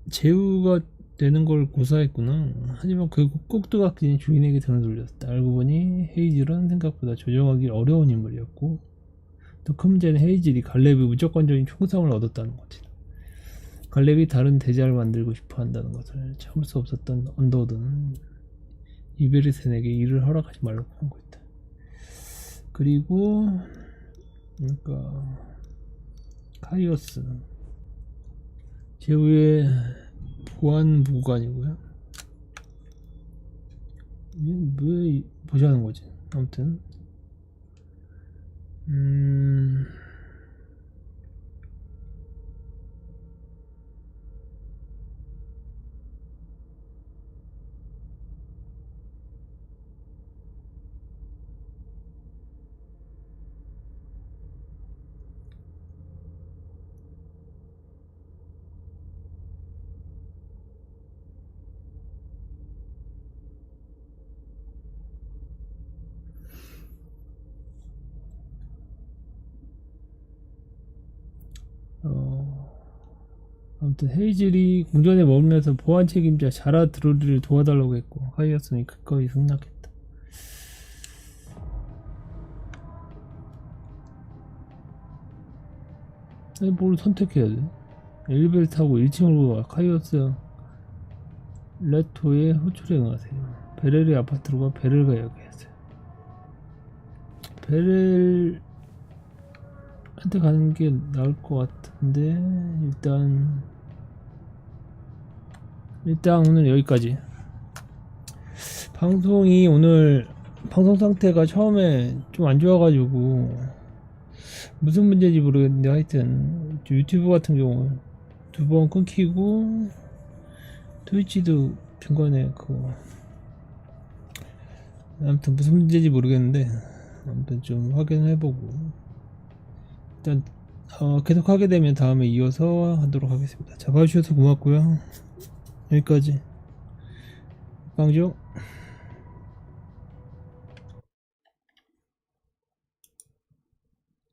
제후가 되는 걸 고사했구나. 하지만 그 꼭두각진 주인에게 등을 돌렸다. 알고 보니 헤이즐은 생각보다 조정하기 어려운 인물이었고, 또 큰 문제는 헤이즐이 갈렙의 무조건적인 충성을 얻었다는 거지. 갈렙이 다른 대자를 만들고 싶어 한다는 것을 참을 수 없었던 언더우드는 이베르센에게 이를 허락하지 말라고 권고했다. 그리고 그러니까 카이오스 제후의 보안무관이고요. 왜 보자는 거지? 아무튼 아무튼 헤이즐이 궁전에 머물면서 보안 책임자 자라 드루리를 도와달라고 했고, 하이어슨이 기꺼이 승낙했다. 뭘 선택해야 돼? 엘리베이터 타고 1층으로 가. 카이오스 레토의 호출에 응하세요. 베렐의 아파트로 가. 베렐과 이야기하세요. 베렐한테 가는 게 나을 것 같은데, 일단 오늘 여기까지. 방송이 오늘 방송 상태가 처음에 좀 안 좋아가지고 무슨 문제인지 모르겠는데, 하여튼 유튜브 같은 경우 2번 끊기고, 트위치도 중간에 아무튼 무슨 문제인지 모르겠는데, 아무튼 좀 확인해보고 일단 계속 하게 되면 다음에 이어서 하도록 하겠습니다. 자, 봐주셔서 고맙고요. 여기까지. 강조.